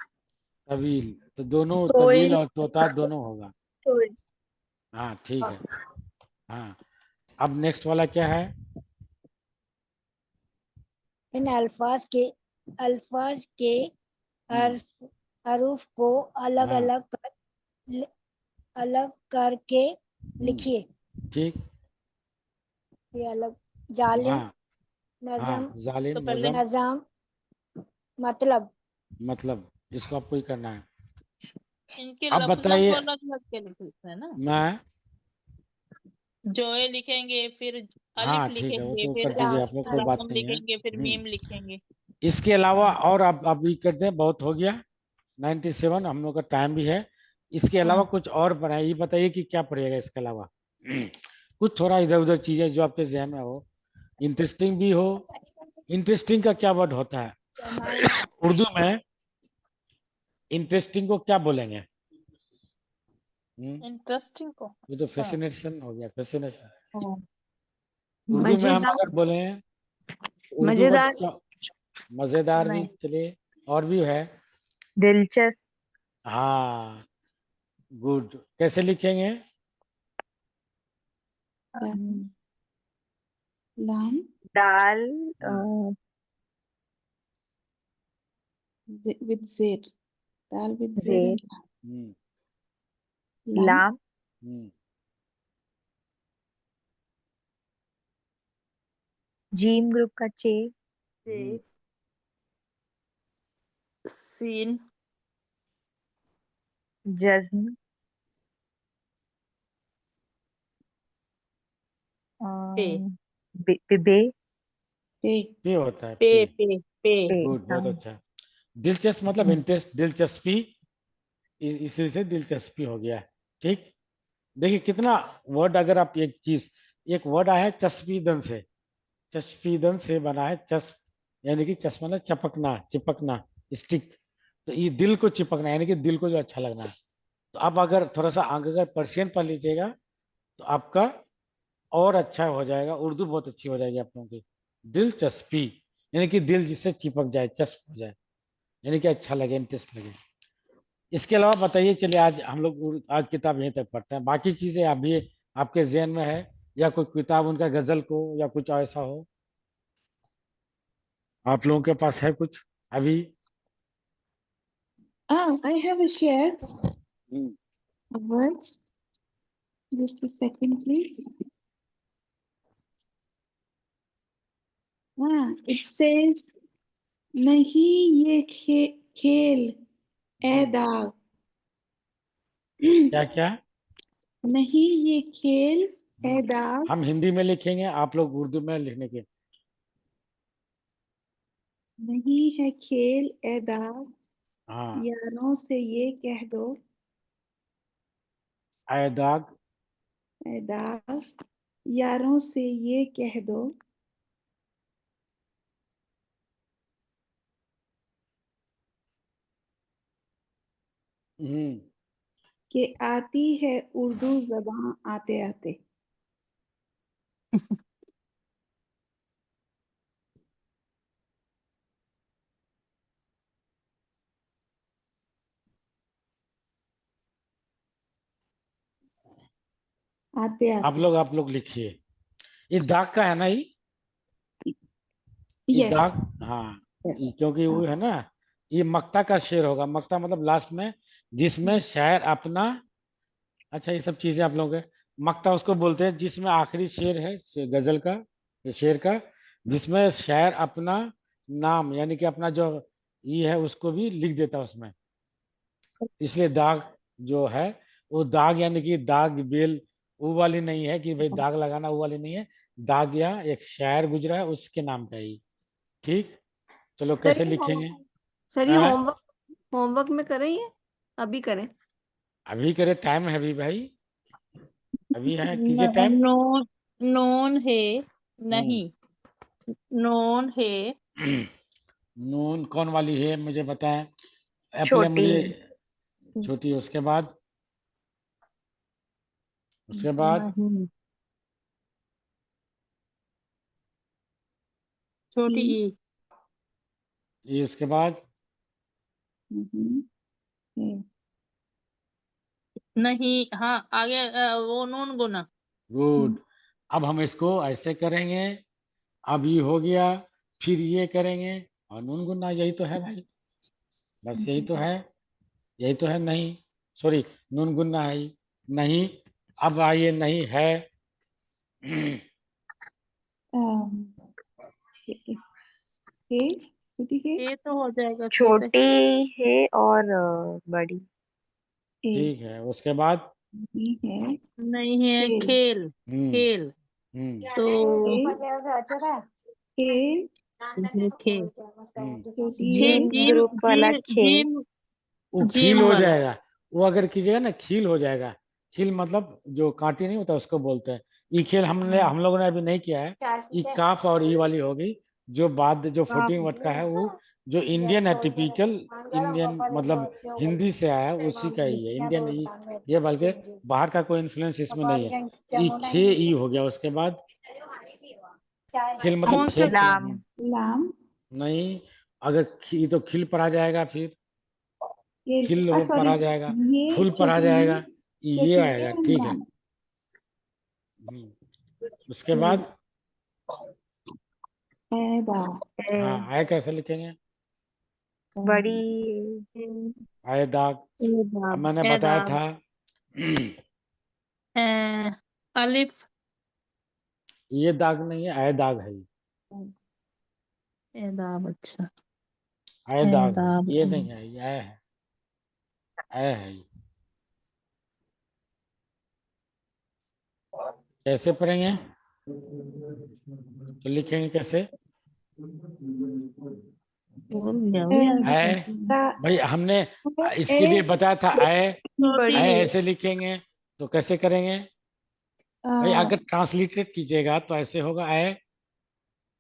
तवील, तो दोनों तवील और तोता दोनों होगा। हाँ ठीक है। हाँ, अब नेक्स्ट वाला क्या है, इन अल्फाज के हम्म हर्फ हरूफ को अलग हाँ अलग कर अलग करके लिखिए। ठीक। ये अलग जालिम, हाँ नजम, हाँ, जालिम, तो पहले नजम, नजाम, मतलब। मतलब इसको आपको ही करना है। इनके अब लफ्जों को बताइए। अलग अलग के लिखते हैं ना, मैं जोए लिखेंगे, फिर अलिफ हाँ ठीक है, वो लिखेंगे, तो फिर कर दीजिए आप लोग, कोई बात लाम नहीं है। लिखेंगे, फिर मीम लिखेंगे। इसके अलावा और आप अभी करते हैं, बहुत हो गया 97, हम लोग का टाइम भी है। इसके अलावा हाँ, कुछ और बनाए, ये बताइए कि क्या पड़ेगा इसके अलावा। कुछ थोड़ा इधर उधर चीजें जो आपके जहन में हो, इंटरेस्टिंग भी हो। इंटरेस्टिंग का क्या वर्ड होता है उर्दू में? इंटरेस्टिंग को क्या बोलेंगे? इंटरेस्टिंग को। ये तो अच्छा। फैसिनेशन हो गया, फैसिनेशन। हाँ। उर्दू में हम मजेदार, अगर बोले उर्दू वर्ड मजेदार। क्या? मजेदार भी नहीं, चलिए, और भी है। दिलचस्प। हाँ, गुड। कैसे लिखेंगे? लाम दाल विद जेड, दाल विद जेड जेर, एंड हम्म लाम। लाम, हम्म जीम ग्रुप का चे, हम्म सीन, जज्म, पे, बे, बे, बे, पे पे होता है, पे, पे। पे, पे। पे, गुड, बहुत हाँ। अच्छा। दिलचस्प मतलब इंटरेस्ट, दिलचस्पी, इसी से दिलचस्पी हो गया। ठीक। देखिए कितना वर्ड, अगर आप एक चीज, एक वर्ड आया है चस्पीदन से, चस्पीदन से बना है चस्प, यानी कि चश्मा ना, चपकना, चिपकना, स्टिक। तो ये दिल को चिपकना, यानी कि दिल को जो अच्छा लगना है। तो आप अगर थोड़ा सा आगे अगर पर्शियन पढ़ लीजिएगा तो आपका और अच्छा हो जाएगा, उर्दू बहुत अच्छी हो जाएगी आप लोगों की। दिलचस्पी यानी कि दिल जिससे चिपक जाए, चस्प हो जाए, यानी कि अच्छा लगे, इंटरेस्ट लगे। इसके अलावा बताइए, चलिए आज हम लोग आज किताब यहीं तक पढ़ते हैं, बाकी चीजें अभी आपके जहन में है, या कोई किताब उनका गजल को या कुछ ऐसा हो आप लोगों के पास है कुछ अभी? I have a share hmm, words. Just a second, please. It says, नहीं ये खेल ए दाग। क्या क्या? नहीं ये खेल ए दाग, हम हिंदी में लिखेंगे, आप लोग उर्दू में लिखने के। नहीं है खेल ए दाग, हाँ, यारों से ये कह दो आयदाग। ए दाग, यारों से ये कह दो हम्म कि आती है उर्दू जबान आते आते। आते आते। आप लोग लिखिए। ये दाग का है ना ये? ये यस, दाग। हाँ, यस। क्योंकि वो है ना, ये मक्ता का शेर होगा, मक्ता मतलब लास्ट में जिसमें शायर अपना, अच्छा ये सब चीजें आप लोगों के, मक्ता उसको बोलते हैं जिसमें आखिरी शेर है, गजल का, ये शेर का, जिसमें शायर अपना नाम यानी कि अपना जो ये है उसको भी लिख देता है उसमें। इसलिए दाग जो है, वो दाग यानी कि दाग बेल, वो वाली नहीं है कि भाई दाग लगाना, वो वाली नहीं है। दाग या एक शायर गुजरा है उसके नाम का ही। ठीक। चलो सर कैसे ये लिखेंगे? सर ये हाँ? होमवर्क होमवर्क में करें ये अभी करें? अभी करे, टाइम है अभी भाई, अभी है, कीजिए टाइम। नोन, नोन है, हम्म नहीं, नोन है, नून कौन वाली है मुझे बताएं, पहले छोटी, मुझे। छोटी, उसके बाद नहीं, छोटी ई, ई, ये, उसके बाद हम्म, ए, नहीं, हाँ आगे वो नून गुना। गुड। अब हम इसको ऐसे करेंगे, अब ये हो गया, फिर ये करेंगे, और नून गुना, यही तो है भाई, बस यही तो है, यही तो है। नहीं, सॉरी, नून गुन्ना है ये, नहीं, अब आइए नहीं है। हे छोटी हे ये तो हो जाएगा के से। छोटी है और बड़ी। ए ठीक है, उसके बाद नहीं है नहीं है खेल खेल। हम्म खेल तो हे ये खे छोटी खे हे जी ग्रुप वाला खे। जिम वो खील जिम हो वाला। जाएगा। वो अगर कीजिएगा ना खील हो जाएगा। खील मतलब जो कांटे नहीं होता उसको बोलते हैं। ये खेल हम लोगों ने अभी नहीं किया है। ई काफ और ई वाली होगी। जो बाद जो 14 वर्ड का है वो जो इंडियन है, टिपिकल इंडियन मतलब हिंदी से आया है, उसी का ही है इंडियन ई। ये बल्कि बाहर का कोई इन्फ्लुएंस इसमें नहीं है। ई खे ई हो गया। उसके बाद खिल मतलब कौन सा खेल। लाम। लाम नहीं, अगर तो खिल पर आ जाएगा, फिर ये खिल हो पर सॉरी आ जाएगा, ये फुल पर आ छोटी जाएगा, ये छोटी आएगा। है ठीक है। लाम उसके बाद पैदा हाँ, आय कैसे लिखेंगे? बड़ी। आय दाग। अब मैंने बताया एदाब था अलिफ ये दाग नहीं है, आय दाग है। एदाब। अच्छा आय दाग है, एदाब ये नहीं है, ये आय है। आय है ये। कैसे पढ़ेंगे तो लिखेंगे कैसे? भूल गया हूँ यार आय कैसे। भाई हमने इसके ए लिए बताया था। आय छोटी आय ऐसे लिखेंगे तो कैसे करेंगे भाई? अगर ट्रांसलिटेट कीजिएगा तो ऐसे होगा आय।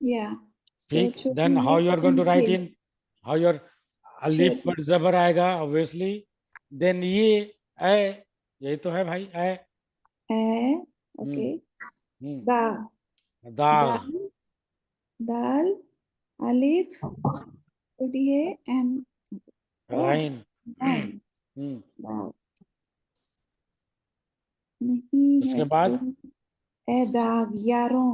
या ठीक, छोटी देन हाउ है you are going to write खेल इन, हाउ योर अलिफ पर जबर आएगा ऑब्वियसली। देन ये ऐ, यही तो है भाई ऐ। है हम्म ओके हम्म दा दाग। दाल दाल अलिफ छोटी है एंड राइन। नाइन हम्म दाल नहीं है उसके बाद ए दाग यारों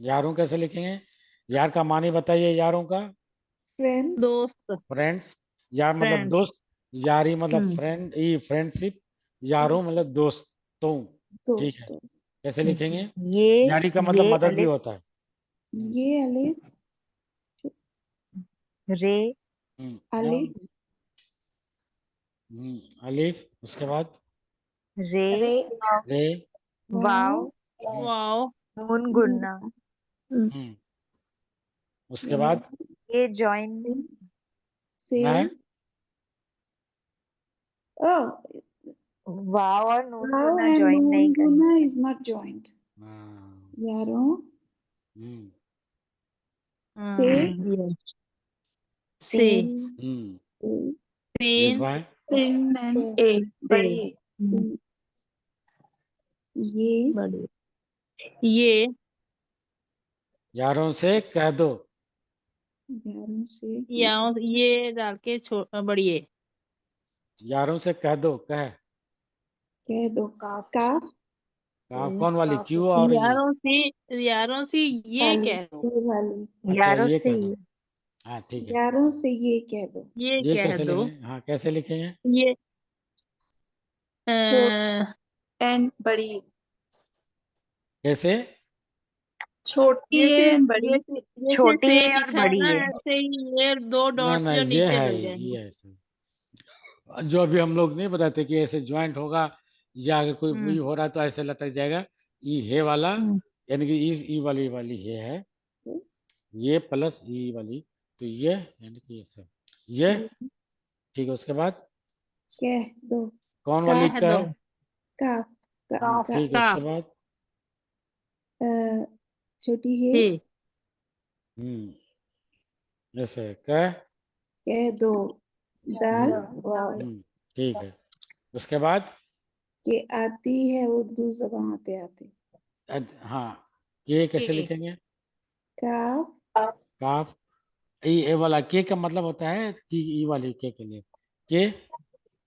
यारों कैसे लिखेंगे? यार का मानी बताइए यारों का। फ्रेंड्स दोस्त फ्रेंड्स। यार मतलब फ्रेंड्स। दोस्त। यारी मतलब फ्रेंड, ई फ्रेंडशिप। यारों मतलब दोस्तों। ठीक है, दोस्तों कैसे लिखेंगे? ये यारी का मतलब ये मदद भी अलिफ होता है। ये अलिफ रे। या अलिफ अलिफ। उसके बाद रे रे। वाव हम्म वाओ नून गुन्ना। हम्म, उसके बाद ये जॉइन से है oh वाव और नून wow गुन्ना and जॉइन नहीं noon करना। guna is not joined हाँ, यारों हम्म से ये से सीन ये पेन फाइन। सिन एंड से ए बड़ी ये बड़ी ये यारों से कह दो। यारों से यहाँ ये डाल के बढ़िए यारों से कह दो, कह। कह दो काफ काफ कौन वाली? काफ क्यू और ये? यारों से ये वाली कह दो ये वाली अच्छा, यारों ये से कह दो। हाँ ठीक है। यारों से ये कह दो ये ये कह कैसे दो लिखेंगे? हाँ, कैसे लिखेंगे? ये तो एंड बड़ी कैसे? छोटी जैसे है बड़ी जैसे छोटी से है और लिखा है बड़ी ना है। ऐसे ही ये दो ना डॉट्स ना, जो ये नीचे है लग जाएंगे। ये है। जो अभी हम लोग नहीं बताते कि ऐसे ज्वाइंट होगा, या अगर कोई भी हो रहा है तो ऐसे लटक जाएगा। ई है वाला, हम्म, यानी कि ई वाली वाली है ये प्लस ई वाली, तो ये यानी कि ये सब ये। ठीक है, उसके बाद कह दो कौन वाली काफ कह का दो है? काफ काफ ठीक है, उसके काफ बाद छोटी है हे जैसे कह। कह दो दाल वाव ठीक है, उसके बाद के आती है उर्दू जबान आते आते हाँ, ये कैसे के लिखेंगे? काफ काफ। ए वाला के का मतलब होता है कि ई वाली के लिए के।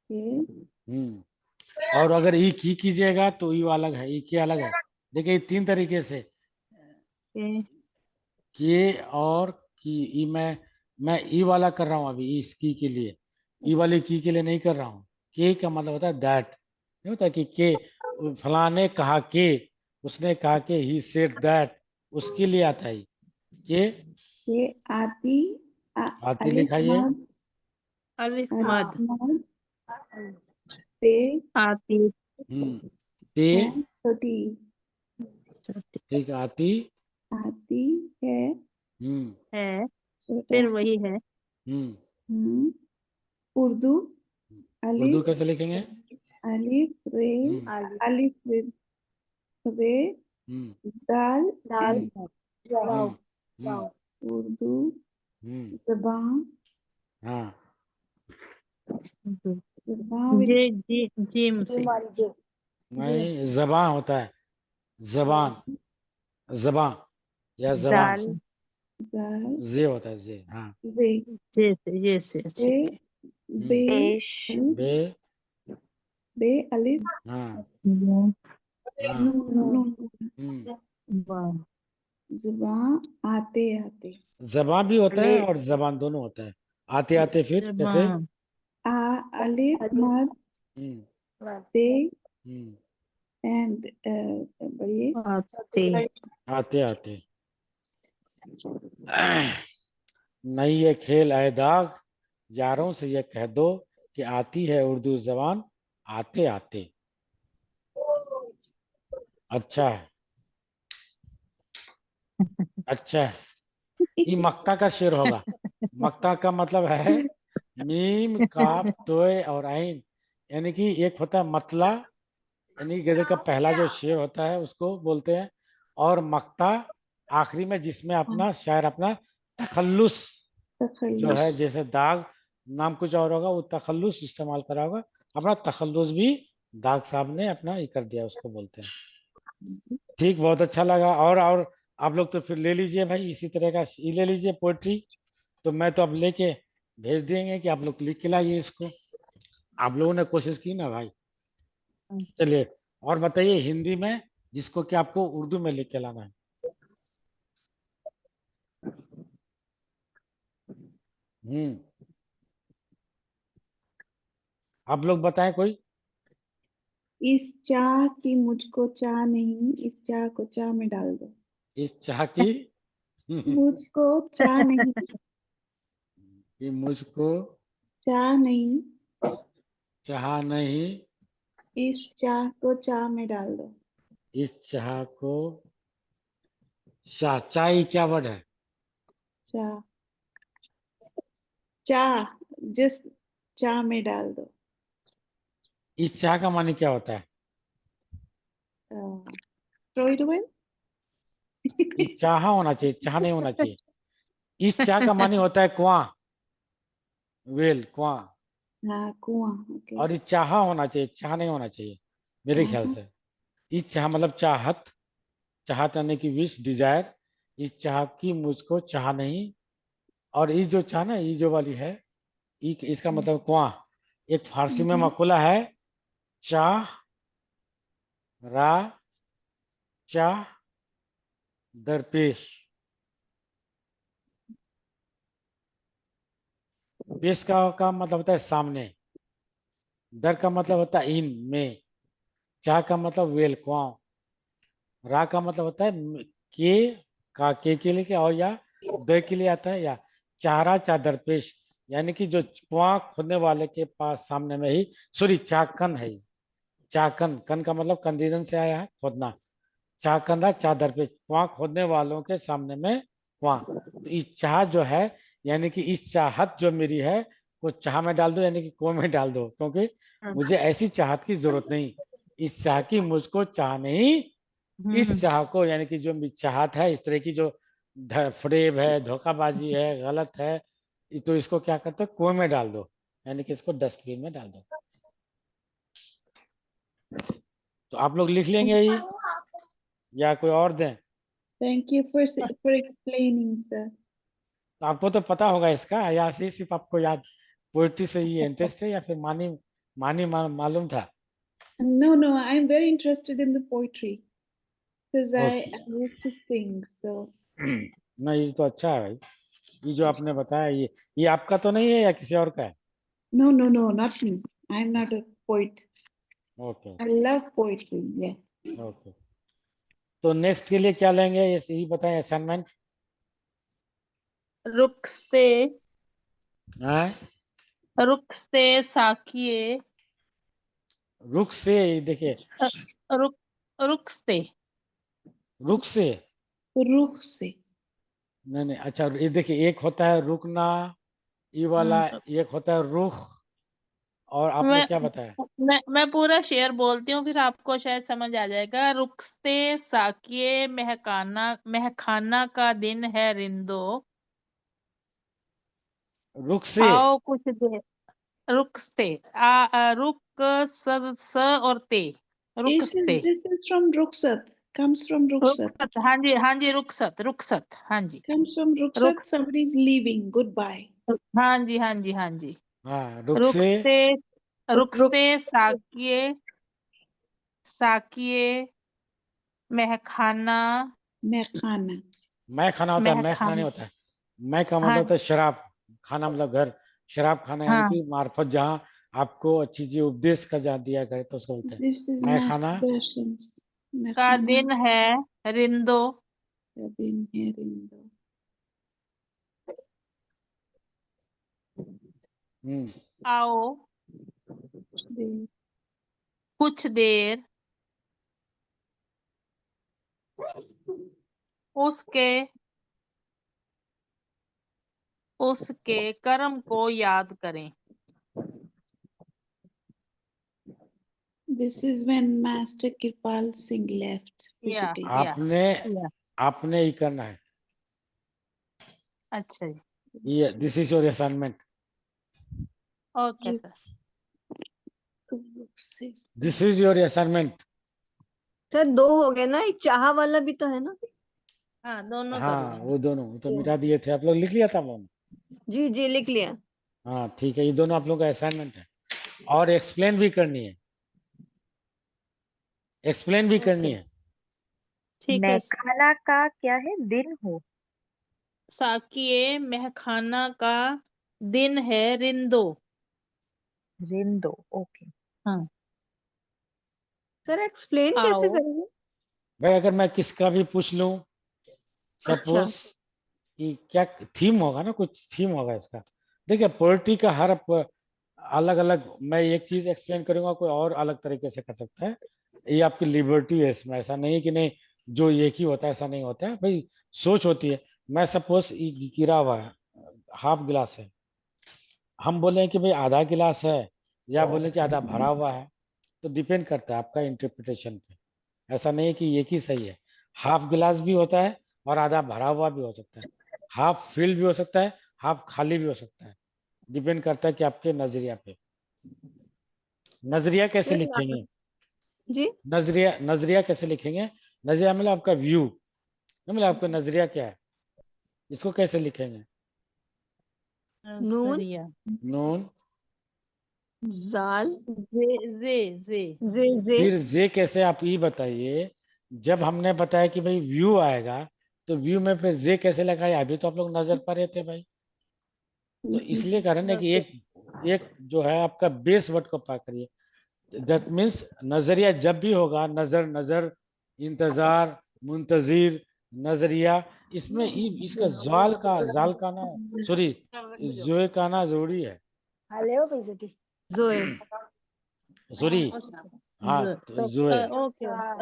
के और अगर ई की कीजिएगा तो ई अलग है, ई के अलग है। देखिए, ये तीन तरीके से के के और की। ई मैं ई वाला कर रहा हूँ अभी, इस की के लिए। ई वाली की के लिए नहीं कर रहा हूँ। के का मतलब होता है दैट। नहीं होता कि के फलाने कहा के, उसने कहा कि ही सेड दैट, उसके लिए आता है के। के आती आती अलिफ लिखाइए। मद अलिफ अलिफ मद मद ते आती ते, है छोटी ठीक है, आती आती है हम्म है, छोटा फिर वही है। हम्म उर्दू उर्दू अलिफ कैसे लिखेंगे? अलिफ रे अलिफ रे हम्म दाल दाल एंड हम्म हम्म उर्दू हम्म जबान हाँ जबान जे with जी जिम से जिम वाली जे नहीं, जबान होता है, जबान, जबान या जबान, दाल दाल दाल जे होता है, जे, हाँ। जे जे से बे ठीक है। बे पेश अलिफ बे, बे अलिफ हाँ नून, हाँ नून वाव, जुबान आते आते जबान भी होता है ले और जबान दोनों होता है। आते आते फिर कैसे? जबान, आ अलिफ मद हम्म ते हम्म एंड बढ़िए आते, आते आते। नहीं ये खेल है दाग, यारों से ये कह दो कि आती है उर्दू जबान आते आते। अच्छा है, अच्छा है। ये मक्ता का शेर होगा। मक्ता का मतलब है मीम काफ तोय और आइन, यानी कि एक होता है मतला, यानी कि गजल का पहला जो शेर होता है उसको बोलते हैं, और मक्ता आखिरी में जिसमें अपना शायर अपना तखल्लुस जो है, तखल्लुस जैसे दाग नाम कुछ और होगा, वो तखल्लुस इस्तेमाल करा होगा, अपना तखल्लुस भी दाग साहब ने अपना ये कर दिया, उसको बोलते हैं। ठीक, बहुत अच्छा लगा। और आप लोग तो फिर ले लीजिए भाई इसी तरह का ये ले लीजिए पोइट्री, तो मैं तो अब लेके भेज देंगे कि आप लोग लिख के लाइए इसको। आप लोगों ने कोशिश की ना भाई। चलिए और बताइए हिंदी में, जिसको कि आपको उर्दू में लिख के लाना है। आप लोग बताएं कोई। इस चाह की मुझको चाह नहीं इस चाह को चाह में डाल दो इस चाह की मुझको चाह नहीं कि मुझको चाह नहीं चाह नहीं, इस चाह को चाह में डाल दो इस चाह को चाय क्या वर्ड है? चाह चाह जस्ट चाह में डाल दो इस चाह का माने क्या होता है? थ्रो इट अवे ये चाह होना चाहिए, चाह नहीं होना चाहिए। इस चाह का माने होता है कुआं, वेल, कुआं। हाँ कुआं ओके और ये चाह होना चाहिए, चाह नहीं होना चाहिए मेरे ख्याल से। इस चाह मतलब चाहत, चाहत यानी कि विश, डिजायर। इस चाह की मुझको चाह नहीं, और ये जो चाह ना, ये जो वाली है, इसका मतलब कुआं। एक फारसी में मकुला है, चाह रा चाह दरपेश। पेश का मतलब होता है सामने, दर का मतलब होता है इन में, चाह का मतलब वेल, कुआं। रा का मतलब होता है के, के लिए और या द के लिए आता है, या चारा चा दरपेश, यानी कि जो कुआं खोदने वाले के पास सामने में ही, सॉरी चाकन है। चाकन, कन का मतलब कंदीदन से आया है, खोदना। चाकन रा चा दरपेश, कुआं खोदने वालों के सामने में कुआं। तो इस चाह जो है, यानी कि इस चाहत जो मेरी है, वो चाह में डाल दो, यानी कि कुएं में डाल दो, क्योंकि मुझे ऐसी चाहत की जरूरत नहीं। इस चाह की मुझको चाह नहीं, इस चाह को, यानी कि जो चाहत है, इस तरह की जो फरेब है, धोखाबाजी है, गलत है, तो इसको क्या करते हैं, कुएं में डाल दो, यानी कि इसको डस्टबिन में डाल दो। तो आप लोग लिख लेंगे ये, या कोई और दें? Thank you for explaining sir तो आपको तो पता होगा इसका, या सिर्फ आपको याद, पोइट्री से ये इंटरेस्ट है, या फिर मालूम था? no I'm very interested in the poetry because okay. I used to sing so नहीं ये तो अच्छा है भाई, ये जो आपने बताया, ये आपका तो नहीं है या किसी और का है? no not me I'm not a poet okay I love poetry. Yes. Okay. तो नेक्स्ट के लिए क्या लेंगे, ये यही बताएं असाइनमेंट। रुख से हाँ, साकिए रुख से, देखिए रुख रुख से रुख से, रुख से। नहीं अच्छा, ये देखिए एक होता है रुकना, ये वाला, एक होता है रुख, और आपने मैं क्या बताया? मैं पूरा शेर बोलती हूँ, फिर आपको शायद समझ आ जाएगा। रुखसते साकिए महखाना का दिन है रिंदो, रुख से, आओ कुछ देर। रुखसते रुक स और ते, रुखसते। This is from Ruksat. Comes from Ruksat. रुखसत, हाँ जी, रुखसत, हाँ जी, Comes from रुख, Ruksat. Somebody is leaving. Goodbye. हाँ जी, हाँ रुख से, रुखसते रुखसते साकिए महखाना Mekhana. मैं खाना होता है, मैं खाना नहीं महखाना, होता है। मैं का मतलब हाँ होता है शराब खाना, मतलब घर, शराब खाना यानी हाँ, कि मार्फत जहाँ आपको अच्छी चीज उपदेश का जहाँ दिया गया तो उसको बोलते हैं This is मैं Master खाना। Darshan's. का Mekhana. दिन है रिंदो, का दिन है रिंदो। आओ दिन कुछ देर उसके कर्म को याद करें। This is when Master Kirpal Singh left या visiting. आपने ही करना है अच्छा जी, ये, this is your assignment, okay sir. This is your assignment. Sir 2 हो गए ना, एक चाह वाला भी तो है ना। हाँ, दोनों कर हाँ लेंगे। वो दोनों वो तो मिटा दिए थे, आप लोग लिख लिया था हम लोगों ने। जी जी लिख लिया। हाँ ठीक है, ये दोनों आप लोगों का असाइनमेंट है, और एक्सप्लेन भी करनी है, एक्सप्लेन भी करनी है। ठीक है सर। मैखाना का क्या है, दिन हो? साकिए महखाना का दिन है रिंदो। रिंदो, ओके। हाँ, सर एक्सप्लेन कैसे आओ करेंगे? भाई अगर मैं किसका भी पूछ लूं, अच्छा सपोज कि क्या थीम होगा ना, कुछ थीम होगा इसका। देखिए पोएट्री का हर अलग अलग, मैं एक चीज एक्सप्लेन करूंगा, कोई और अलग तरीके से कर सकता है, ये आपकी लिबर्टी है इसमें, ऐसा नहीं है कि नहीं जो एक ही होता है, ऐसा नहीं होता है भाई, सोच होती है। मैं सपोज गिरा हुआ है, हाफ गिलास है, हम बोले कि भाई आधा गिलास है, या बोले कि आधा भरा हुआ है, तो डिपेंड करता है आपका इंटरप्रिटेशन पे, ऐसा नहीं है कि एक ही सही है। हाफ गिलास भी होता है और आधा भरा हुआ भी हो सकता है, हाफ फिल्ड भी हो सकता है, हाफ खाली भी हो सकता है, डिपेंड करता है कि आपके नजरिया पे। नजरिया कैसे सर लिखेंगे, जी नजरिया कैसे लिखेंगे, नजरिया मतलब आपका व्यू, मतलब आपका नजरिया क्या है, इसको कैसे लिखेंगे? नून सरिया नून, जाल जे जे फिर जे कैसे, आप ये बताइए। जब हमने बताया कि भाई व्यू आएगा, तो व्यू में फिर जे कैसे लगाए, अभी तो आप लोग नजर पा रहे थे भाई, तो इसलिए कारण है कि एक जो है आपका बेस वर्ड को पा करिए, दैट मीन्स नजरिया जब भी होगा, नजर नजर, इंतजार, मुंतजिर, नजरिया, इसमें इसका जाल का ना, सॉरी जोए का ना जरूरी है, हेलो फिजिटी। जोए सॉरी, हाँ तो जोए, ओके हाँ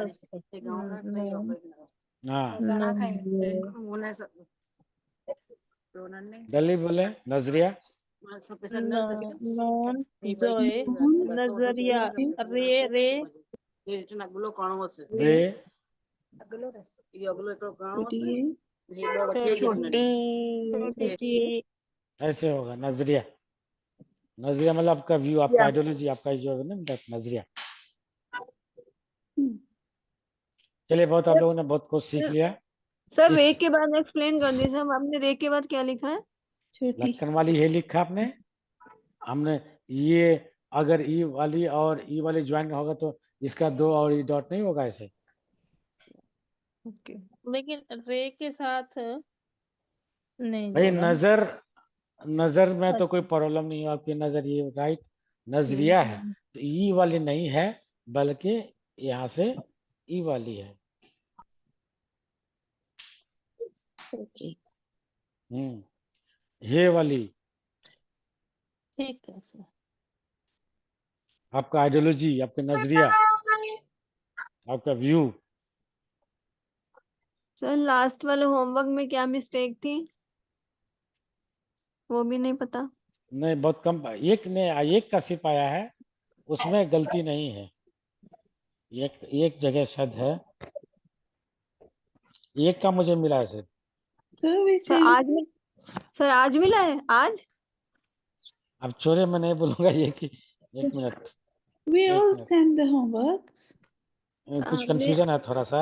नून जल्दी बोले, नजरिया, नून जोए नजरिया रे रे, छोटी ऐसे होगा नजरिया, नजरिया मतलब आपका व्यू, आपका आइडियोलॉजी, आपका जो है ना नजरिया। चलिए बहुत, आप लोगों ने बहुत कुछ सीख लिया। सर रे इस के बाद एक्सप्लेन कर दीजिए, हम आपने रे के बाद क्या लिखा है? छोटी लटकन वाली है लिखा आपने, हमने ये, अगर ई वाली और ई वाली ज्वाइन होगा तो इसका 2 और ई डॉट नहीं होगा ऐसे। ओके लेकिन रे के साथ नहीं भाई जोड़ा। नजर में तो कोई प्रॉब्लम नहीं है, आपकी नजर ये राइट नजरिया है, तो ई वाली नहीं है, बल्कि यहाँ से ई वाली है। Okay. ये वाली ठीक है सर। आपका आइडियोलॉजी, आपका नजरिया, आपका व्यू। सर लास्ट वाले होमवर्क में क्या मिस्टेक थी वो भी नहीं पता। नहीं, बहुत कम, एक का सिर्फ आया है, उसमें गलती नहीं है। एक जगह शायद है, एक का मुझे मिला है sir. So we sir send, आज में सर आज मिला है आज। अब चोरे में नहीं बोलूंगा, एक मिनट, we एक all minute, send the homeworks, कुछ हमने कंफ्यूजन है थोड़ा सा।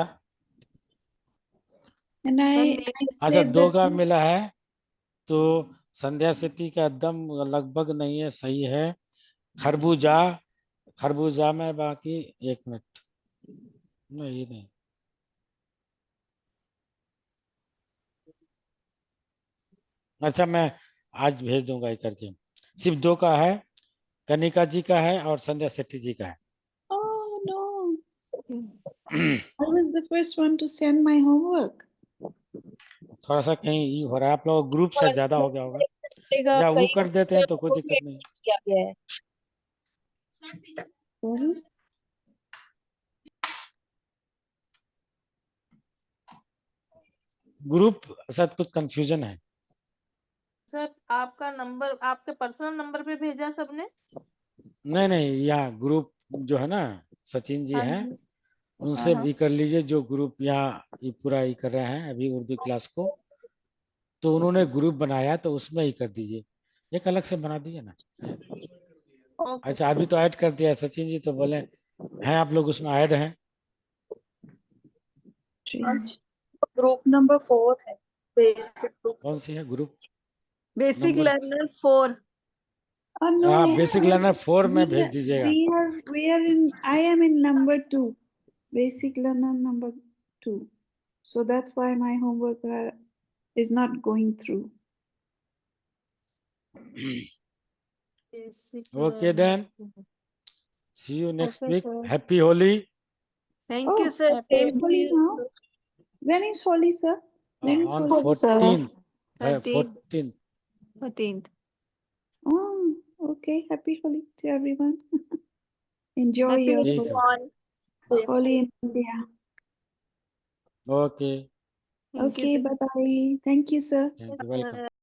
and I अच्छा, said 2 that का मिला है, तो संध्या सेठी का एकदम लगभग नहीं है, सही है। खरबूजा में बाकी, 1 मिनट, नहीं, अच्छा मैं आज भेज दूंगा ये करके। सिर्फ 2 का है, कनिका जी का है और संध्या सेठी जी का है। oh no, I was the first one to send my homework. थोड़ा सा कहीं ये हो रहा है, आप लोग ग्रुप से ज्यादा हो गया होगा, या वो कर देते हैं तो कोई दिक्कत नहीं। किया गया है। Sorry? ग्रुप शायद कुछ कंफ्यूजन है। सर आपका नंबर आपके पर्सनल नंबर पे भेजा सबने? नहीं, यहाँ ग्रुप जो है ना, सचिन जी हाँ हैं, जी। उनसे हाँ। भी कर लीजिए, जो ग्रुप यहाँ ये पूरा ही कर रहे हैं अभी उर्दू क्लास को, तो उन्होंने ग्रुप बनाया तो उसमें ही कर दीजिए, एक अलग से बना दीजिए ना। ओके अच्छा, अभी तो ऐड कर दिया है सचिन जी, तो बोले हैं आप लोग उसमें ऐड हैं। Strange. ग्रुप नंबर 4 है, बेसिक ग्रुप। कौन सी है group basic number? Learner 4। Oh no, हाँ, बेसिक लर्नर 4 में we भेज are, दीजिएगा। we are in, I am in number 2, basic learner number 2. So that's why my homework is not going through. Okay then, see you next Okay, week. sir. Happy Holi. Thank Oh, you, sir. Same to Holi you, now. sir. When is Holi, sir? When is On Holi? 14th, 13th. 14th. 13th. Oh, okay. Happy Holi to everyone. Enjoy Happy your ठीक Holi है, all. Holi in India. okay, Thank you, Okay, sir. bye bye. Thank you, sir. thank you, welcome.